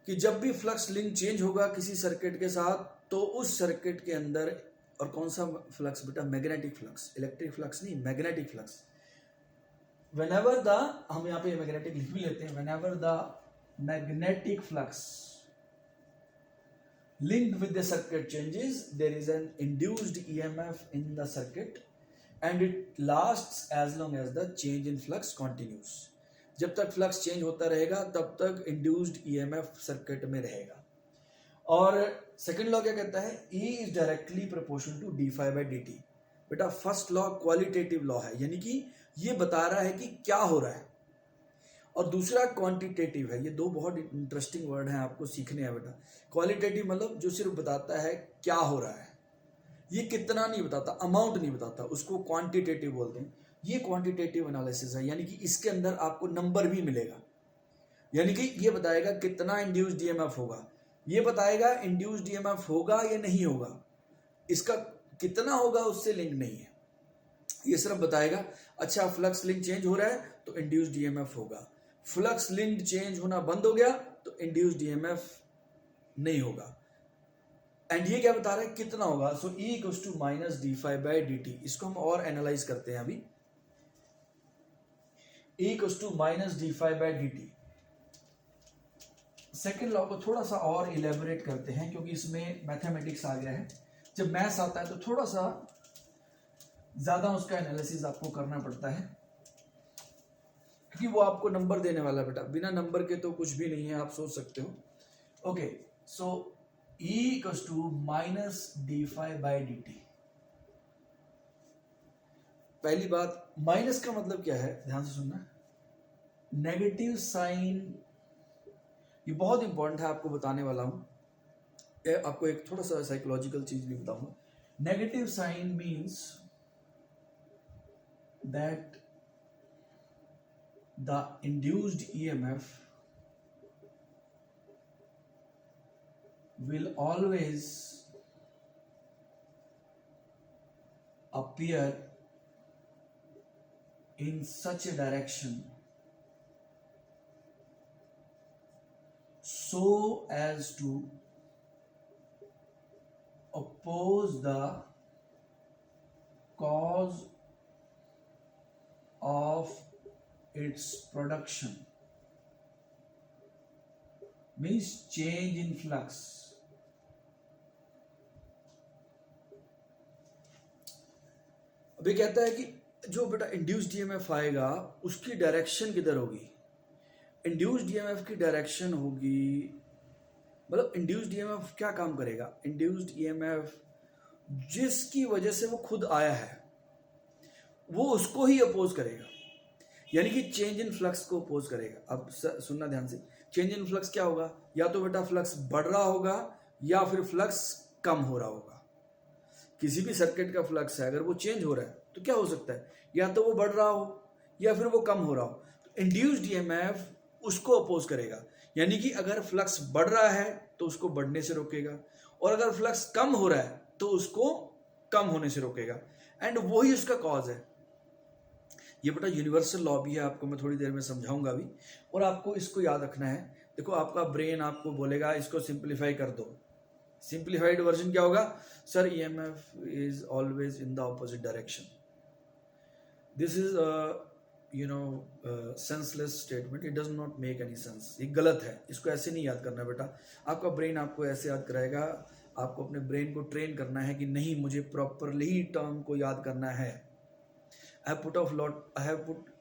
[SPEAKER 1] कि जब भी फ्लक्स लिंक चेंज होगा किसी सर्किट के साथ तो उस सर्किट के अंदर, और कौन सा फ्लक्स बेटा, मैग्नेटिक फ्लक्स, इलेक्ट्रिक फ्लक्स नहीं, मैग्नेटिक फ्लक्स। व्हेनेवर द, हम यहाँ पे मैग्नेटिक लिख भी लेते हैं, whenever the magnetic flux linked with the circuit changes, there is an induced EMF in the circuit and it lasts as long as the change in flux continues. जब तक flux change होता रहेगा तब तक इंड्यूस्ड ईएमएफ सर्किट में रहेगा। और second law क्या कहता है, E is directly proportional to d phi by d t. बेटा फर्स्ट लॉ क्वालिटेटिव लॉ है, यानी कि ये बता रहा है कि क्या हो रहा है, और दूसरा क्वांटिटेटिव है। ये दो बहुत इंटरेस्टिंग वर्ड हैं, आपको सीखने हैं बेटा। क्वालिटेटिव मतलब जो सिर्फ बताता है क्या हो रहा है, ये कितना नहीं बताता, अमाउंट नहीं बताता, उसको क्वांटिटेटिव बोलते हैं। ये क्वांटिटेटिव एनालिसिस है, यानी कि इसके अंदर आपको नंबर भी मिलेगा, यानी कि ये बताएगा कितना इंड्यूस्ड ईएमएफ होगा, ये बताएगा इंड्यूस्ड ईएमएफ होगा या नहीं होगा, इसका कितना होगा उससे लिंक नहीं है। ये सिर्फ बताएगा अच्छा फ्लक्स लिंक चेंज हो रहा है तो इंड्यूस्ड ईएमएफ होगा, फ्लक्स लिंक चेंज होना बंद हो गया तो इंड्यूस्ड ईएमएफ नहीं होगा। एंड ये क्या बता रहा है, कितना होगा। So E equals to minus d phi by d t. इसको हम और एनालाइज करते हैं अभी। E equals to minus d phi by d t. Second law को थोड़ा सा और इलेबोरेट करते हैं क्योंकि इसमें मैथमेटिक्स आ गया है। जब मैथ्स आता है तो थोड़ा सा ज्यादा उसका एनालिसिस आपको करना पड़ता है क्योंकि वो आपको नंबर देने वाला है बेटा, बिना नंबर के तो कुछ भी नहीं है, आप सोच सकते हो। Okay, so E equals to minus d phi by d t. पहली बात, माइनस का मतलब क्या है, ध्यान से सुनना। नेगेटिव साइन, ये बहुत इंपॉर्टेंट है, आपको बताने वाला हूं। आपको एक थोड़ा सा साइकोलॉजिकल चीज भी बताऊंगा। Negative sign means that the induced EMF will always appear in such a direction so as to oppose the cause of its production, means change in flux। अभी कहता है कि जो बेटा इंड्यूस्ड ईएमएफ आएगा उसकी डायरेक्शन किधर होगी। इंड्यूस्ड ईएमएफ की डायरेक्शन होगी, मतलब इंड्यूस्ड ईएमएफ क्या काम करेगा, इंड्यूस्ड ईएमएफ जिसकी वजह से वो खुद आया है वो उसको ही अपोज करेगा, यानी कि चेंज इन फ्लक्स को अपोज करेगा। अब सुनना ध्यान से, चेंज इन फ्लक्स क्या होगा, या तो बेटा फ्लक्स बढ़ रहा होगा या फिर फ्लक्स कम हो रहा होगा। किसी भी सर्किट का फ्लक्स है, अगर वो चेंज हो रहा है तो क्या हो सकता है, या तो वो बढ़ रहा हो या फिर वो कम हो रहा हो। तो इंड्यूस्ड ईएमएफ उसको अपोज करेगा, यानी कि अगर फ्लक्स बढ़ रहा है तो उसको बढ़ने से रोकेगा, और अगर फ्लक्स कम हो रहा है तो उसको कम होने से रोकेगा। एंड वही उसका कॉज है। ये बेटा यूनिवर्सल लॉ भी है, आपको मैं थोड़ी देर में समझाऊंगा भी। और आपको इसको याद रखना है, देखो आपका ब्रेन आपको बोलेगा इसको सिंप्लीफाई कर दो। सिंप्लीफाइड वर्जन क्या होगा? Sir EMF is always in the opposite direction. This is senseless statement, it does not make any sense, ये गलत है, इसको ऐसे नहीं याद करना बेटा। आपका ब्रेन आपको ऐसे याद कराएगा, आपको अपने ब्रेन को ट्रेन करना है कि नहीं मुझे प्रॉपरली टर्म को याद करना है।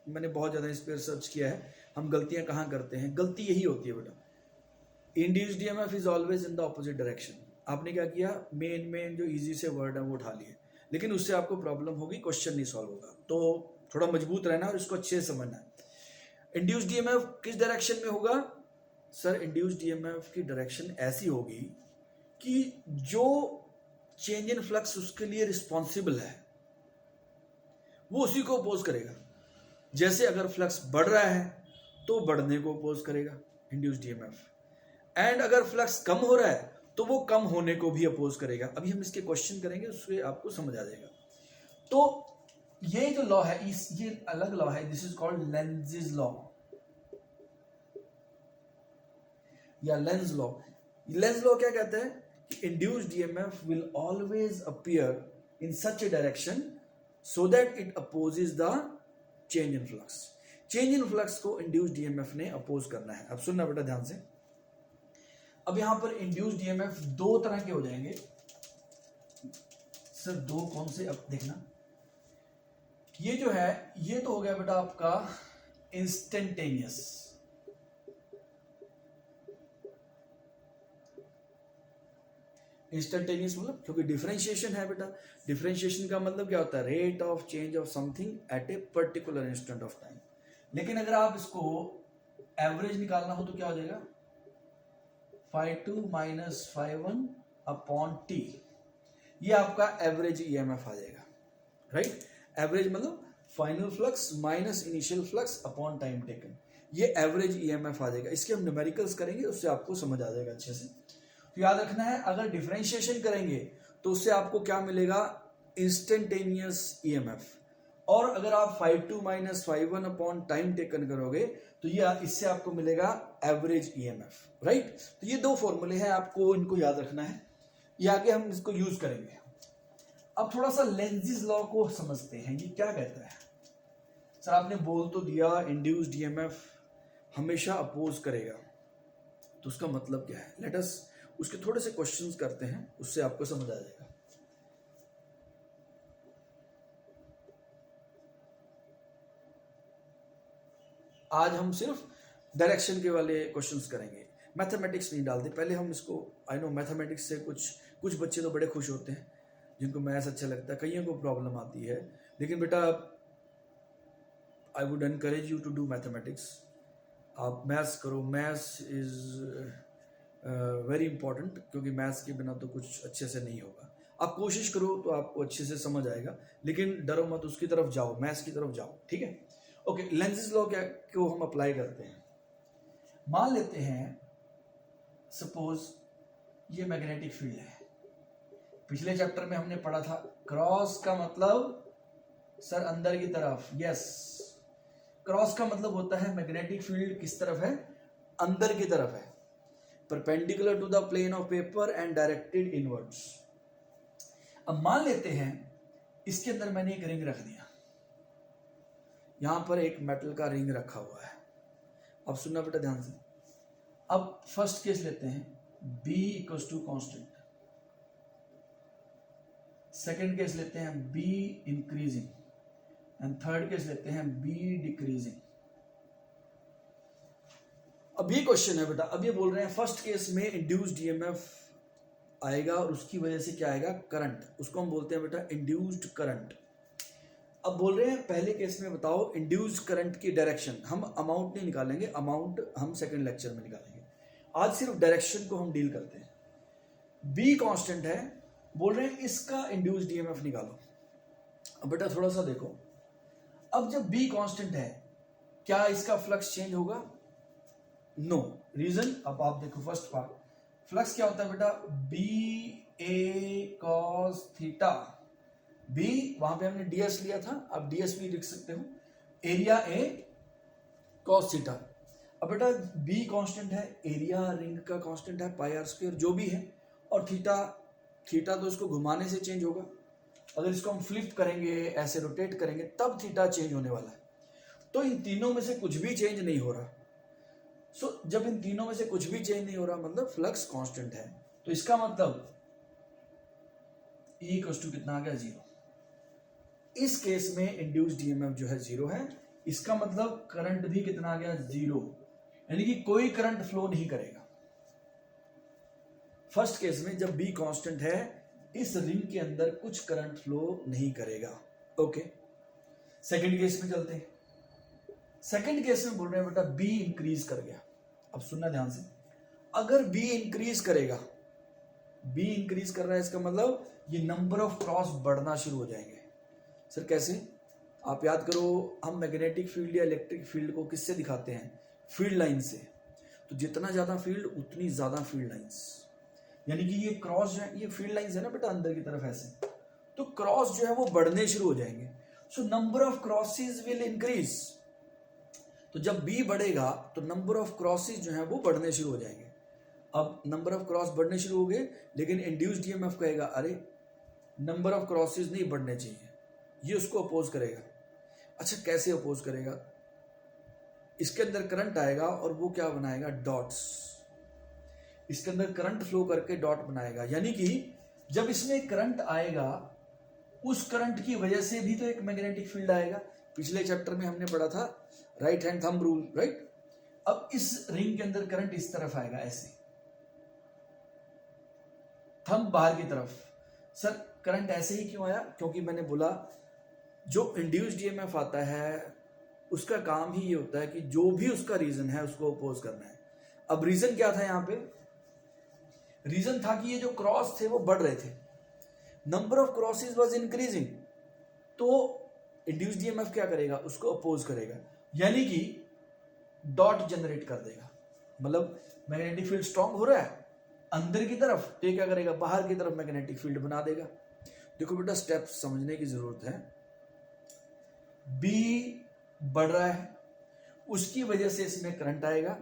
[SPEAKER 1] मैंने बहुत ज़्यादा इस पर सर्च किया है, हम गलतियां कहाँ करते हैं, गलती यही होती है बेटा। Induced EMF is always in the opposite direction. आपने क्या किया, मेन जो इजी से वर्ड है वो उठा लिए, लेकिन उससे आपको प्रॉब्लम होगी, क्वेश्चन नहीं सॉल्व होगा। तो थोड़ा मजबूत रहना और इसको अच्छे से समझना है। इंड्यूस्ड ईएमएफ किस डायरेक्शन में होगा? सर इंड्यूस्ड ईएमएफ की डायरेक्शन ऐसी होगी कि जो चेंज इन फ्लक्स उसके लिए रिस्पॉन्सिबल है वो उसी को अपोज करेगा। जैसे अगर फ्लक्स बढ़ रहा है तो बढ़ने को अपोज करेगा इंड्यूस्ड ईएमएफ, एंड अगर फ्लक्स कम हो रहा है तो वो कम होने को भी अपोज करेगा। अभी हम इसके क्वेश्चन करेंगे, उससे आपको समझ आ जाएगा। तो ये जो लॉ है, ये अलग लॉ है, this is called Lenz law या लेंज़ लॉ। लेंज़ लॉ क्या कहता है कि induced EMF will always appear in such A direction so that it opposes the change in flux. Change in flux को इंड्यूस्ड ईएमएफ ने oppose करना है। अब सुनना बेटा ध्यान से। अब यहां पर इंड्यूस्ड ईएमएफ दो तरह के हो जाएंगे। सर दो कौन से? अब देखना, ये जो है ये तो हो गया बेटा आपका इंस्टेंटेनियस। इंस्टेंटेनियस मतलब क्योंकि डिफरेंशिएशन है बेटा। डिफरेंशिएशन का मतलब क्या होता है? Rate of change of something at a particular instant of time. लेकिन अगर आप इसको एवरेज निकालना हो तो क्या हो जाएगा? φ2 माइनस φ1 अपॉन टी, ये आपका एवरेज ईएमएफ आ जाएगा, राइट। एवरेज मतलब final flux minus initial flux upon time taken, ये एवरेज ईएमएफ आ जाएगा। इसके हम न्यूमेरिकल्स करेंगे, उससे आपको समझ आ जाएगा अच्छे से। तो याद रखना है, अगर डिफरेंशिएशन करेंगे तो उससे आपको क्या मिलेगा? Instantaneous EMF. और अगर आप φ2 माइनस φ1 अपॉन टाइम टेकन करोगे तो ये इससे आपको मिलेगा एवरेज ईएमएफ, राइट। तो ये दो फॉर्मूले हैं, आपको इनको याद रखना है, ये आगे हम इसको यूज करेंगे। अब थोड़ा सा लेंज़ लॉ को समझते हैं, ये क्या कहता है। सर आपने बोल तो दिया इंड्यूस्ड ईएमएफ हमेशा अपोज करेगा, तो उसका मतलब क्या है? लेट अस उसके थोड़े से क्वेश्चंस करते हैं, उससे आपको समझ आ जाएगा। आज हम सिर्फ डायरेक्शन के वाले क्वेश्चंस करेंगे, मैथमेटिक्स नहीं डालते। पहले हम इसको, आई नो मैथमेटिक्स से कुछ बच्चे तो बड़े खुश होते हैं जिनको मैथ्स अच्छा लगता है, कईयों को प्रॉब्लम आती है। लेकिन बेटा I would encourage you to do mathematics. आप मैथ्स करो, मैथ्स इज वेरी इंपॉर्टेंट, क्योंकि मैथ्स के बिना तो कुछ अच्छे से नहीं होगा। आप कोशिश करो तो आपको अच्छे से समझ आएगा, लेकिन डरो मत, उसकी तरफ जाओ, मैथ्स की तरफ जाओ, ठीक है। ओके, लेंज़ लॉ क्या को हम अप्लाई करते हैं। मान लेते हैं सपोज ये मैग्नेटिक फील्ड है। पिछले चैप्टर में हमने पढ़ा था क्रॉस का मतलब सर अंदर की तरफ, यस। क्रॉस का मतलब होता है मैग्नेटिक फील्ड किस तरफ है? अंदर की तरफ है, perpendicular to the plane of paper and directed inwards. अब मान लेते हैं इसके अंदर मैंने एक रिंग रख दिया, यहां पर एक मेटल का रिंग रखा हुआ है। अब सुनना बेटा ध्यान से। अब फर्स्ट केस लेते हैं, B equals to constant. Second case लेते हैं B increasing, and third case लेते हैं B डिक्रीजिंग। अब ये क्वेश्चन है बेटा, अब ये बोल रहे हैं फर्स्ट केस में इंड्यूस्ड ईएमएफ आएगा और उसकी वजह से क्या आएगा? करंट। उसको हम बोलते हैं बेटा इंड्यूस्ड करंट। अब बोल रहे हैं पहले केस में बताओ इंड्यूस्ड करंट की डायरेक्शन। हम अमाउंट नहीं निकालेंगे, अमाउंट हम सेकंड लेक्चर में निकालेंगे, आज सिर्फ डायरेक्शन को हम डील करते हैं। B कांस्टेंट है, बोल रहे हैं इसका इंड्यूस्ड ईएमएफ निकालो। अब बेटा थोड़ा सा देखो, अब जब B कांस्टेंट है क्या इसका फ्लक्स चेंज होगा? नो। रीजन अब आप देखो, फर्स्ट पार्ट, फ्लक्स क्या होता है बेटा? B A cos theta. B वहां पे हमने ds लिया था, आप ds भी लिख सकते हो, एरिया ए कॉस थीटा। अब बेटा बी कांस्टेंट है, एरिया रिंग का कांस्टेंट है पाई आर स्क्वायर जो भी है, और थीटा, थीटा तो इसको घुमाने से चेंज होगा, अगर इसको हम फ्लिप करेंगे ऐसे रोटेट करेंगे तब थीटा चेंज होने वाला है। तो इन तीनों में से कुछ भी चेंज नहीं हो रहा। सो जब इन तीनों में से कुछ भी चेंज नहीं हो रहा मतलब फ्लक्स कांस्टेंट है, तो इसका मतलब E इक्वल टू कितना आ गया, जीरो। इस केस में इंड्यूस्ड ईएमएफ जो है जीरो है, इसका मतलब करंट भी कितना आ गया, जीरो, यानी कि कोई करंट फ्लो नहीं करेगा। फर्स्ट केस में जब बी कांस्टेंट है, इस रिंग के अंदर कुछ करंट फ्लो नहीं करेगा। ओके, सेकंड केस में चलते हैं। सेकंड केस में बोल रहे हैं बेटा बी इंक्रीज कर गया। अब सुनना ध्यान से, अगर बी इंक्रीज करेगा, बी इंक्रीज कर रहा है इसका मतलब ये नंबर ऑफ क्रॉस बढ़ना शुरू हो जाएंगे। सर कैसे? आप याद करो, हम मैग्नेटिक फील्ड या इलेक्ट्रिक फील्ड को किससे दिखाते हैं, फील्ड लाइन से। तो जितना ज्यादा फील्ड उतनी ज्यादा फील्ड लाइंस, यानी कि ये क्रॉस जो है, ये फील्ड लाइंस है ना बेटा अंदर की तरफ ऐसे, तो क्रॉस जो है वो बढ़ने शुरू हो जाएंगे। So number of crosses will increase. तो जब बी बढ़ेगा तो नंबर ऑफ क्रॉसेस जो है वो बढ़ने शुरू हो जाएंगे। अब नंबर ऑफ क्रॉस बढ़ने शुरू हो गए, लेकिन इंड्यूस्ड ईएमएफ कहेगा अरे नंबर ऑफ क्रॉसेस नहीं बढ़ने चाहिए, ये उसको अपोज करेगा। अच्छा कैसे अपोज करेगा? इसके अंदर करंट आएगा और वो क्या बनाएगा, डॉट्स। इसके अंदर करंट फ्लो करके डॉट बनाएगा, यानी कि जब इसमें करंट आएगा उस करंट की वजह से भी तो एक मैग्नेटिक फील्ड आएगा। पिछले चैप्टर में हमने पढ़ा था right hand thumb rule, right. अब इस रिंग के अंदर करंट इस तरफ आएगा ऐसे, थंब बाहर की तरफ। सर करंट ऐसे ही क्यों आया? क्योंकि मैंने बोला जो इंड्यूस्ड ईएमएफ आता है उसका काम ही ये होता है कि जो भी उसका रीजन है उसको अपोज करना है। अब रीजन क्या था यहाँ पे? रीजन था कि ये जो क्रॉस थे वो बढ़ रहे थे, number of crosses was increasing, तो इंड्यूस्ड ईएमएफ क्या करेगा, उसको अपोज करेगा, यानी कि डॉट जनरेट कर देगा। मतलब मैग्नेटिक फील्ड स्ट्रांग हो रहा है अंदर की तरफ, तो ये क्या करेगा, बाहर की तरफ मैग्नेटिक फील्ड बना देगा। देखो बेटा स्टेप समझने की जरूरत है। बी बढ़ रहा है, उसकी वजह से इसमें करंट आएगा,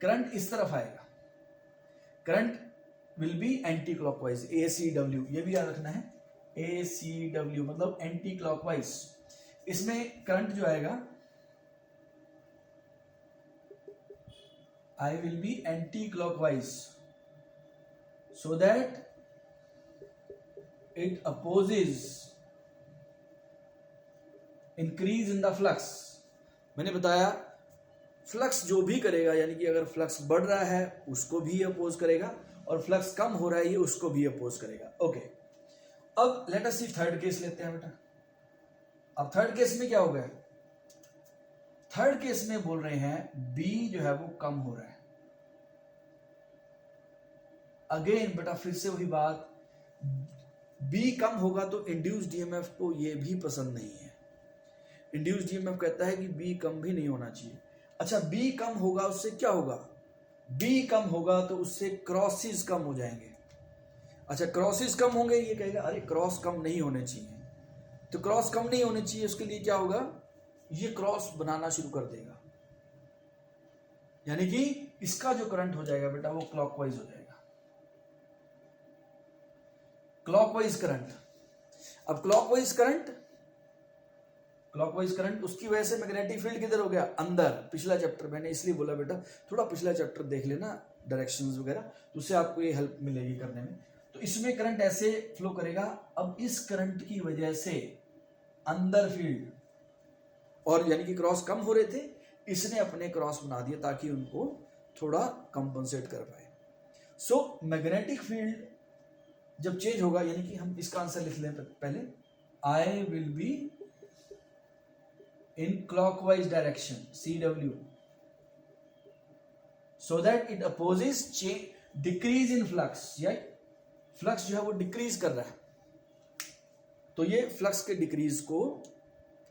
[SPEAKER 1] करंट इस तरफ आएगा, current will be anti clockwise, ACW, ये भी याद रखना है, ACW मतलब एंटी क्लॉकवाइज। इसमें करंट जो आएगा I will be anti-clockwise so that it opposes increase in the flux। मैंने बताया फ्लक्स जो भी करेगा, यानी कि अगर फ्लक्स बढ़ रहा है उसको भी अपोज करेगा और फ्लक्स कम हो रहा है ये उसको भी अपोज करेगा। ओके, अब लेट अस सी थर्ड केस लेते हैं बेटा। अब थर्ड केस में क्या हो गया? थर्ड केस में बोल रहे हैं बी जो है वो कम हो रहा है। अगेन बेटा फिर से वही बात, बी कम होगा तो इंड्यूस्ड ईएमएफ को ये भी पसंद नहीं है। इंड्यूस्ड ईएमएफ कहता है कि बी कम भी नहीं होना चाहिए। अच्छा बी कम होगा उससे क्या होगा? बी कम होगा तो उससे क्रॉसेस कम हो जाएंगे। अच्छा क्रॉसेस कम होंगे, ये कहेगा अरे क्रॉस कम नहीं होने चाहिए, तो क्रॉस कम नहीं होने चाहिए, उसके लिए क्या होगा, ये क्रॉस बनाना शुरू कर देगा, यानी कि इसका जो करंट हो जाएगा बेटा वो क्लॉकवाइज हो जाएगा, क्लॉकवाइज करंट। अब क्लॉकवाइज करंट उसकी वजह से मैग्नेटिक फील्ड किधर हो गया, अंदर। पिछला चैप्टर मैंने इसलिए बोला बेटा थोड़ा पिछला चैप्टर देख लेना, डायरेक्शंस वगैरह, तो उससे आपको ये हेल्प मिलेगी करने में। तो इसमें करंट ऐसे फ्लो करेगा। अब इस करंट की वजह से अंदर फील्ड, और यानी कि क्रॉस कम हो रहे थे, इसने अपने क्रॉस बना दिया ताकि उनको थोड़ा कंपनसेट कर पाए। सो मैग्नेटिक फील्ड जब चेंज होगा, यानी कि हम इसका आंसर लिख लें पहले, I will be in clockwise direction CW so that it opposes decrease in flux, या फ्लक्स जो है वो डिक्रीज कर रहा है, तो ये फ्लक्स के डिक्रीज को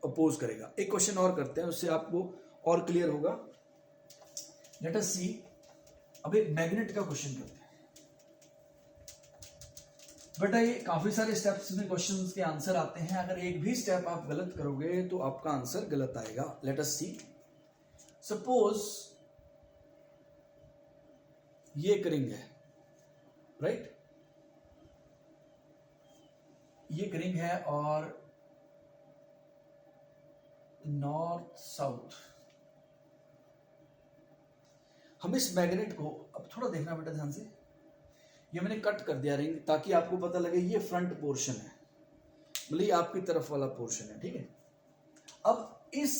[SPEAKER 1] अपोज करेगा। एक क्वेश्चन और करते हैं, उससे आपको और क्लियर होगा। लेट अस सी, अब एक मैग्नेट का क्वेश्चन करते हैं। बेटा ये काफी सारे स्टेप्स में क्वेश्चंस के आंसर आते हैं, अगर एक भी स्टेप आप गलत करोगे तो आपका आंसर गलत आएगा। लेट अस सी, सपोज ये एक रिंग है, राइट, ये एक रिंग है और नॉर्थ साउथ, हम इस मैग्नेट को, अब थोड़ा देखना बेटा ध्यान से, ये मैंने कट कर दिया रिंग ताकि आपको पता लगे ये फ्रंट पोर्शन है, मतलब ये आपकी तरफ वाला पोर्शन है, ठीक है। अब इस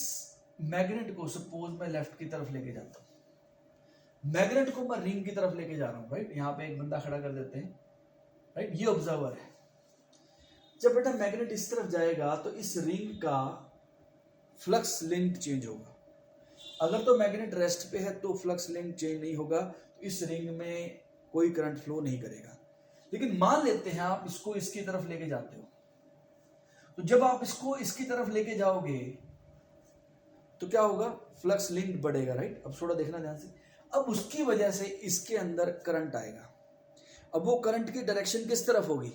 [SPEAKER 1] मैग्नेट को सपोज मैं लेफ्ट की तरफ लेके जाता हूं, मैग्नेट को मैं रिंग की तरफ लेके जा रहा हूं, राइट, यहां पे एक बंदा खड़ा कर देते हैं, राइट, ये ऑब्जर्वर है। जब बेटा मैग्नेट इस तरफ जाएगा तो इस रिंग का फ्लक्स लिंक चेंज होगा। अगर तो मैग्नेट रेस्ट पे है तो फ्लक्स लिंक चेंज नहीं होगा, तो इस रिंग में कोई करंट फ्लो नहीं करेगा। लेकिन मान लेते हैं आप इसको इसकी तरफ लेके जाते हो, तो जब आप इसको इसकी तरफ लेके जाओगे तो क्या होगा, फ्लक्स लिंक बढ़ेगा, राइट। अब थोड़ा देखना ध्यान से, अब उसकी वजह से इसके अंदर करंट आएगा। अब वो करंट की डायरेक्शन किस तरफ होगी,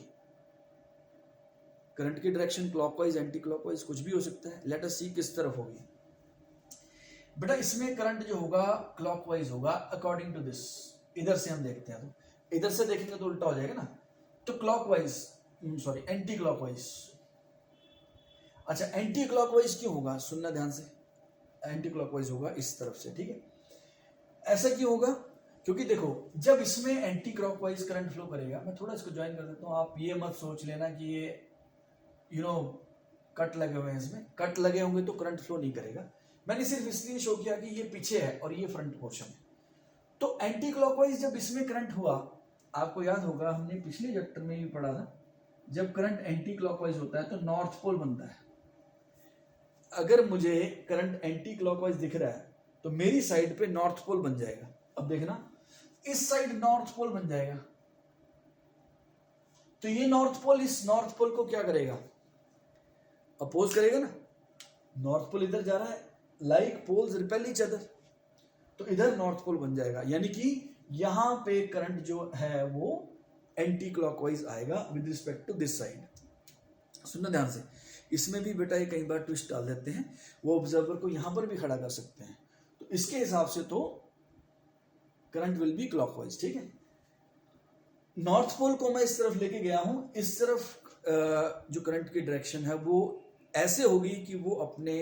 [SPEAKER 1] करंट की डायरेक्शन क्लॉकवाइज, एंटी क्लॉकवाइज, कुछ भी हो सकता है। लेट अस सी किस तरफ होगी बेटा, इसमें करंट जो होगा क्लॉकवाइज होगा अकॉर्डिंग टू दिस। इधर से हम देखते हैं, तो इधर से देखेंगे तो उल्टा हो जाएगा ना, तो क्लॉकवाइज, सॉरी एंटी क्लॉकवाइज। अच्छा, एंटी क्लॉकवाइज क्यों होगा, सुनना ध्यान से, एंटी क्लॉकवाइज होगा इस तरफ से, ठीक है। ऐसा क्यों होगा, क्योंकि देखो जब इसमें एंटी क्लॉकवाइज करंट फ्लो करेगा, मैं थोड़ा इसको ज्वाइन कर देता हूं, आप ये मत सोच लेना कि ये कट लगे हुए हैं, इसमें कट लगे होंगे तो करंट फ्लो नहीं करेगा। मैंने सिर्फ इसलिए शो किया कि ये पीछे है और ये फ्रंट पोर्शन है। तो एंटी क्लॉकवाइज जब इसमें करंट हुआ, आपको याद होगा हमने पिछले चैप्टर में भी पढ़ा था, जब करंट एंटी क्लॉकवाइज होता है तो नॉर्थ पोल बनता है। अगर मुझे करंट एंटी क्लॉकवाइज दिख रहा है तो मेरी साइड पे नॉर्थ पोल बन जाएगा। अब देखना, इस साइड नॉर्थ पोल बन जाएगा, तो ये नॉर्थ पोल इस नॉर्थ पोल को क्या करेगा, अपोज करेगा ना। नॉर्थ पोल इधर जा रहा है, like poles repel each other, तो इधर नॉर्थ पोल बन जाएगा, यानी कि यहां पे करंट जो है वो एंटी क्लॉकवाइज आएगा with respect to this side. सुनना ध्यान से, इसमें भी बेटा ये कई बार ट्विस्ट डाल देते हैं, वो ऑब्जर्वर को यहां पर भी खड़ा कर सकते हैं, तो इसके हिसाब से तो करंट विल बी क्लॉकवाइज, ठीक है। नॉर्थ पोल को मैं इस तरफ लेके गया हूं, इस तरफ जो करंट की डायरेक्शन है वो ऐसे होगी कि वो अपने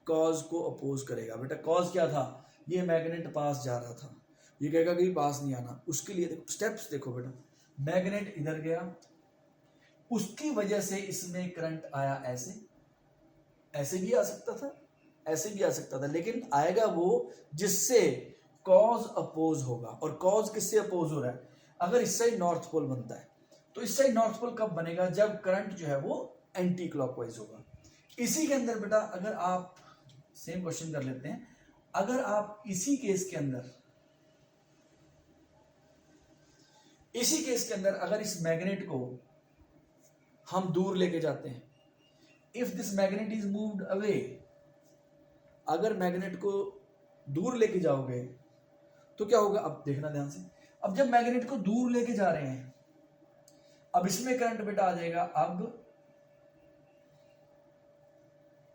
[SPEAKER 1] कॉज को अपोज करेगा। बेटा कॉज क्या था, ये मैग्नेट पास जा रहा था, ये कहेगा कि पास नहीं आना, उसके लिए देखो स्टेप्स देखो बेटा, मैग्नेट इधर गया, उसकी वजह से इसमें करंट आया, ऐसे ऐसे भी आ सकता था, ऐसे भी आ सकता था, लेकिन आएगा वो जिससे कॉज अपोज होगा। और कॉज किससे अपोज हो रहा है, अगर इस साइड नॉर्थ पोल बनता है तो इस साइड नॉर्थ पोल कब बनेगा, जब करंट जो है वो एंटी क्लॉकवाइज होगा। इसी के अंदर बेटा अगर आप सेम क्वेश्चन कर लेते हैं, अगर आप इसी केस के अंदर अगर इस मैग्नेट को हम दूर लेके जाते हैं, if this magnet is moved away, अगर मैग्नेट को दूर लेके जाओगे तो क्या होगा, अब देखना ध्यान से, अब जब मैग्नेट को दूर लेके जा रहे हैं, अब इसमें करंट बेटा आ जाएगा अब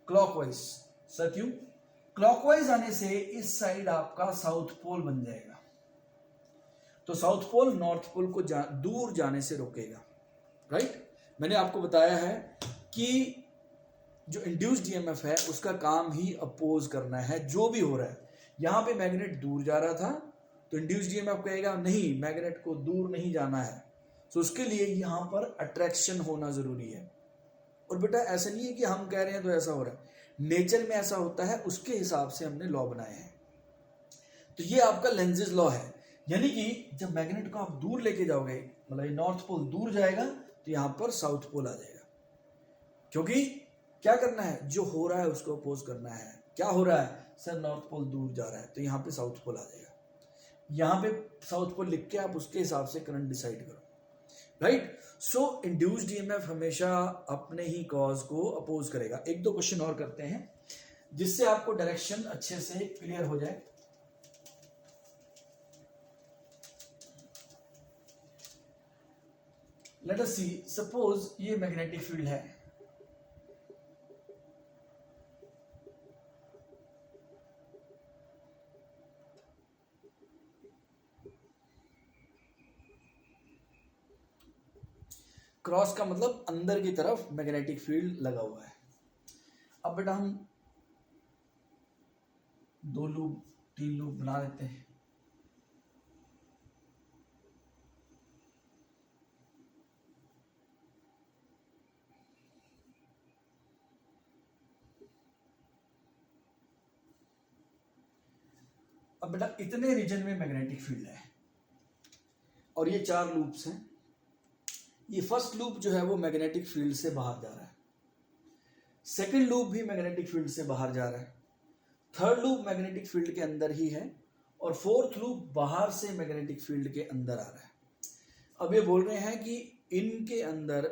[SPEAKER 1] क्लॉकवाइज। सर क्यों, क्लॉकवाइज आने से इस साइड आपका साउथ पोल बन जाएगा, तो साउथ पोल नॉर्थ पोल को दूर जाने से रोकेगा, राइट। मैंने आपको बताया है कि जो इंड्यूस्ड ईएमएफ है उसका काम ही अपोज करना है जो भी हो रहा है। यहां पे मैग्नेट दूर जा रहा था तो इंड्यूस्ड ईएमएफ कहेगा नहीं, मैग्नेट को दूर नहीं जाना है, तो उसके लिए यहां पर अट्रैक्शन होना जरूरी है। और बेटा ऐसा नहीं है कि हम कह रहे हैं तो ऐसा हो रहा है, नेचर में ऐसा होता है, उसके हिसाब से हमने लॉ बनाए हैं। तो ये आपका लेंजेस लॉ है, यानी कि जब मैग्नेट को आप दूर लेके जाओगे, मतलब नॉर्थ पोल दूर जाएगा तो यहां पर साउथ पोल आ जाएगा, क्योंकि क्या करना है, जो हो रहा है उसको अपोज करना है। क्या हो रहा है, सर नॉर्थ पोल दूर जा रहा है, तो यहाँ पे साउथ पोल आ जाएगा, यहाँ पे साउथ पोल लिख के आप उसके हिसाब से करंट डिसाइड करो, राइट। सो इंड्यूस्ड ईएमएफ हमेशा अपने ही कॉज को अपोज करेगा। एक दो क्वेश्चन और करते हैं जिससे आपको डायरेक्शन अच्छे से क्लियर हो जाए। लेट अस सी, सपोज ये मैग्नेटिक फील्ड है, क्रॉस का मतलब अंदर की तरफ मैग्नेटिक फील्ड लगा हुआ है। अब बेटा हम 2 लूप 3 लूप बना देते हैं। अब बेटा इतने रीजन में मैग्नेटिक फील्ड है और ये 4 लूप्स हैं। ये फर्स्ट लूप जो है वो मैग्नेटिक फील्ड से बाहर जा रहा है, सेकंड लूप भी मैग्नेटिक फील्ड से बाहर जा रहा है, थर्ड लूप मैग्नेटिक फील्ड के अंदर ही है, और फोर्थ लूप बाहर से मैग्नेटिक फील्ड के अंदर आ रहा है। अब ये बोल रहे हैं कि इनके अंदर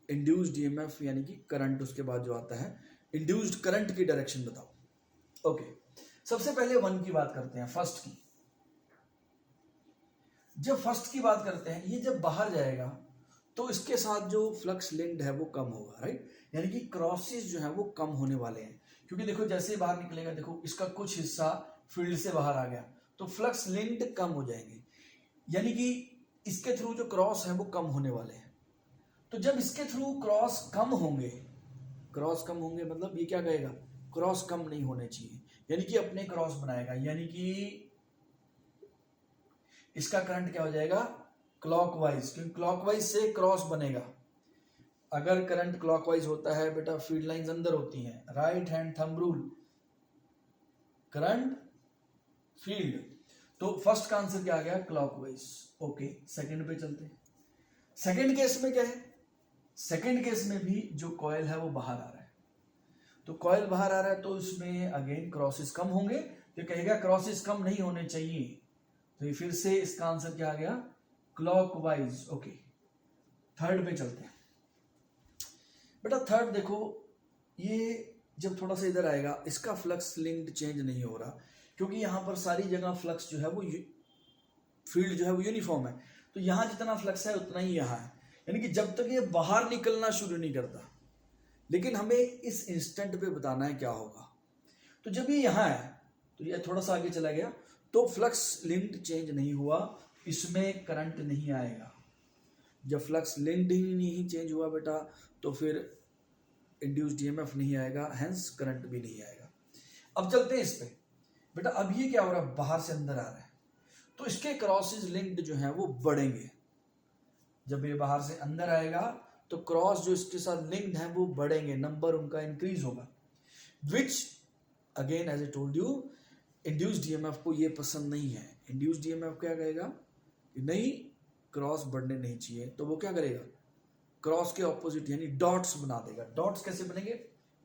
[SPEAKER 1] इंड्यूस्ड ईएमएफ यानी कि करंट, उसके बाद जो आता है इंड्यूस्ड करंट की डायरेक्शन बताओ। ओके, सबसे पहले 1 की बात करते हैं, फर्स्ट की। जब फर्स्ट की बात करते हैं, ये जब बाहर जाएगा तो इसके साथ जो फ्लक्स लिंक्ड है वो कम होगा, राइट, यानी कि क्रॉसेस जो है वो कम होने वाले हैं, क्योंकि देखो जैसे ही बाहर निकलेगा, देखो इसका कुछ हिस्सा फील्ड से बाहर आ गया तो फ्लक्स लिंक्ड कम हो जाएंगे, यानी कि इसके थ्रू जो क्रॉस है वो कम होने वाले हैं। तो जब इसके थ्रू क्रॉस कम होंगे मतलब ये क्या कहेगा, क्रॉस कम नहीं होने चाहिए, यानी कि अपने क्रॉस बनाएगा, यानी कि इसका करंट क्या हो जाएगा, क्लॉकवाइज, क्योंकि क्लॉकवाइज से क्रॉस बनेगा। अगर करंट क्लॉकवाइज होता है बेटा, फील्ड लाइंस अंदर होती हैं, right hand thumb rule, current field, तो फर्स्ट का आंसर क्या आ गया, क्लॉकवाइज। ओके, सेकंड पे चलते हैं। सेकंड केस में क्या है, सेकंड केस में भी जो कॉइल है वो बाहर आ रहा है, तो कॉइल बाहर आ रहा है तो इसमें अगेन क्रॉसेस कम होंगे, तो कहेगा क्रॉसेस कम नहीं होने चाहिए, तो ये फिर से इसका आंसर क्या आ गया, क्लॉकवाइज। ओके, थर्ड पे चलते हैं बेटा। थर्ड देखो, ये जब थोड़ा सा इधर आएगा, इसका फ्लक्स लिंक्ड चेंज नहीं हो रहा, क्योंकि यहां पर सारी जगह फ्लक्स जो है वो फील्ड जो है वो यूनिफॉर्म है, तो यहां जितना फ्लक्स है उतना ही यहां है, यानी कि जब तक ये बाहर निकलना शुरू नहीं करता। लेकिन हमें इस इंस्टेंट पे बताना है क्या होगा, तो जब ये यहां है तो ये थोड़ा सा आगे चला गया, तो फ्लक्स लिंक्ड चेंज नहीं हुआ, इसमें करंट नहीं आएगा। जब फ्लक्स लिंक्ड ही नहीं चेंज हुआ बेटा, तो फिर इंड्यूस्ड ईएमएफ नहीं आएगा, हेंस करंट भी नहीं आएगा। अब चलते हैं इस पे बेटा। अब ये क्या हो रहा है, बाहर से अंदर आ रहा है, तो इसके क्रॉसेस लिंक्ड जो है वो बढ़ेंगे। जब ये बाहर से अंदर आएगा तो क्रॉस जो इसके साथ लिंक्ड है वो बढ़ेंगे, नंबर उनका इंक्रीज होगा, which again as I told you, induced EMF को ये पसंद नहीं है। इंड्यूस्ड ईएमएफ क्या कहेगा कि नहीं, क्रॉस बढ़ने नहीं चाहिए, तो वो क्या करेगा, क्रॉस के ऑपोजिट यानी डॉट्स बना देगा। डॉट्स कैसे बनेंगे,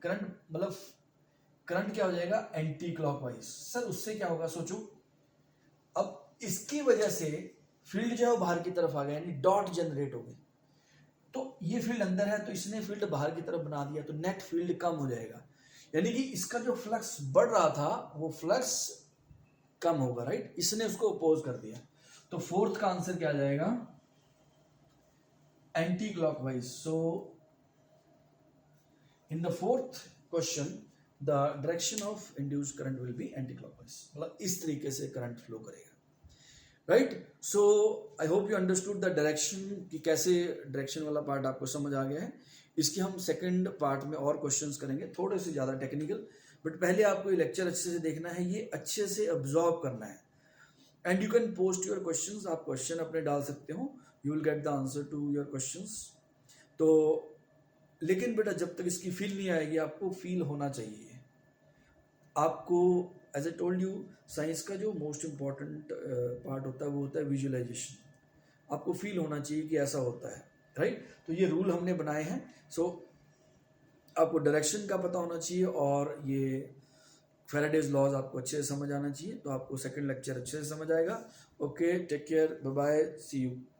[SPEAKER 1] करंट मतलब करंट क्या हो जाएगा, एंटी क्लॉकवाइज। सर उससे क्या होगा, सोचो, अब इसकी वजह से फील्ड जो है वो बाहर की तरफ आ गया, यानी डॉट जनरेट हो गए, तो ये फील्ड अंदर है तो इसने फील्ड बाहर की तरफ बना दिया, तो नेट फील्ड कम हो जाएगा, यानी कि इसका जो फ्लक्स बढ़ रहा था वो फ्लक्स कम होगा, राइट, इसने उसको अपोज कर दिया। तो फोर्थ का आंसर क्या आ जाएगा, anti clockwise. So in the fourth question the direction of induced current will be anti clockwise, मतलब इस तरीके से करंट फ्लो करेगा, right. So I hope you understood the direction, कि कैसे डायरेक्शन वाला पार्ट आपको समझ आ गया है। इसके हम सेकंड पार्ट में और क्वेश्चंस करेंगे, थोड़े से ज़्यादा टेक्निकल, बट पहले आपको ये लेक्चर अच्छे से देखना है, ये अच्छे से अब्जॉर्व करना है, and you can post your questions, आप क्वेश्चन अपने डाल सकते हो, you will get the answer to your questions. तो लेकिन बेटा जब तक इसकी फील नहीं आएगी, आपको फील होना चाहिए। आपको as I told you, science का जो मोस्ट इम्पॉर्टेंट पार्ट होता है वो होता है विजुअलाइजेशन। आपको फील होना चाहिए कि ऐसा होता है, राइट। तो ये रूल हमने बनाए हैं। सो आपको डायरेक्शन का पता होना चाहिए, और ये फैराडेज लॉज आपको अच्छे से समझ आना चाहिए, तो आपको सेकंड लेक्चर अच्छे से समझ आएगा। Okay, take care, bye bye, see you.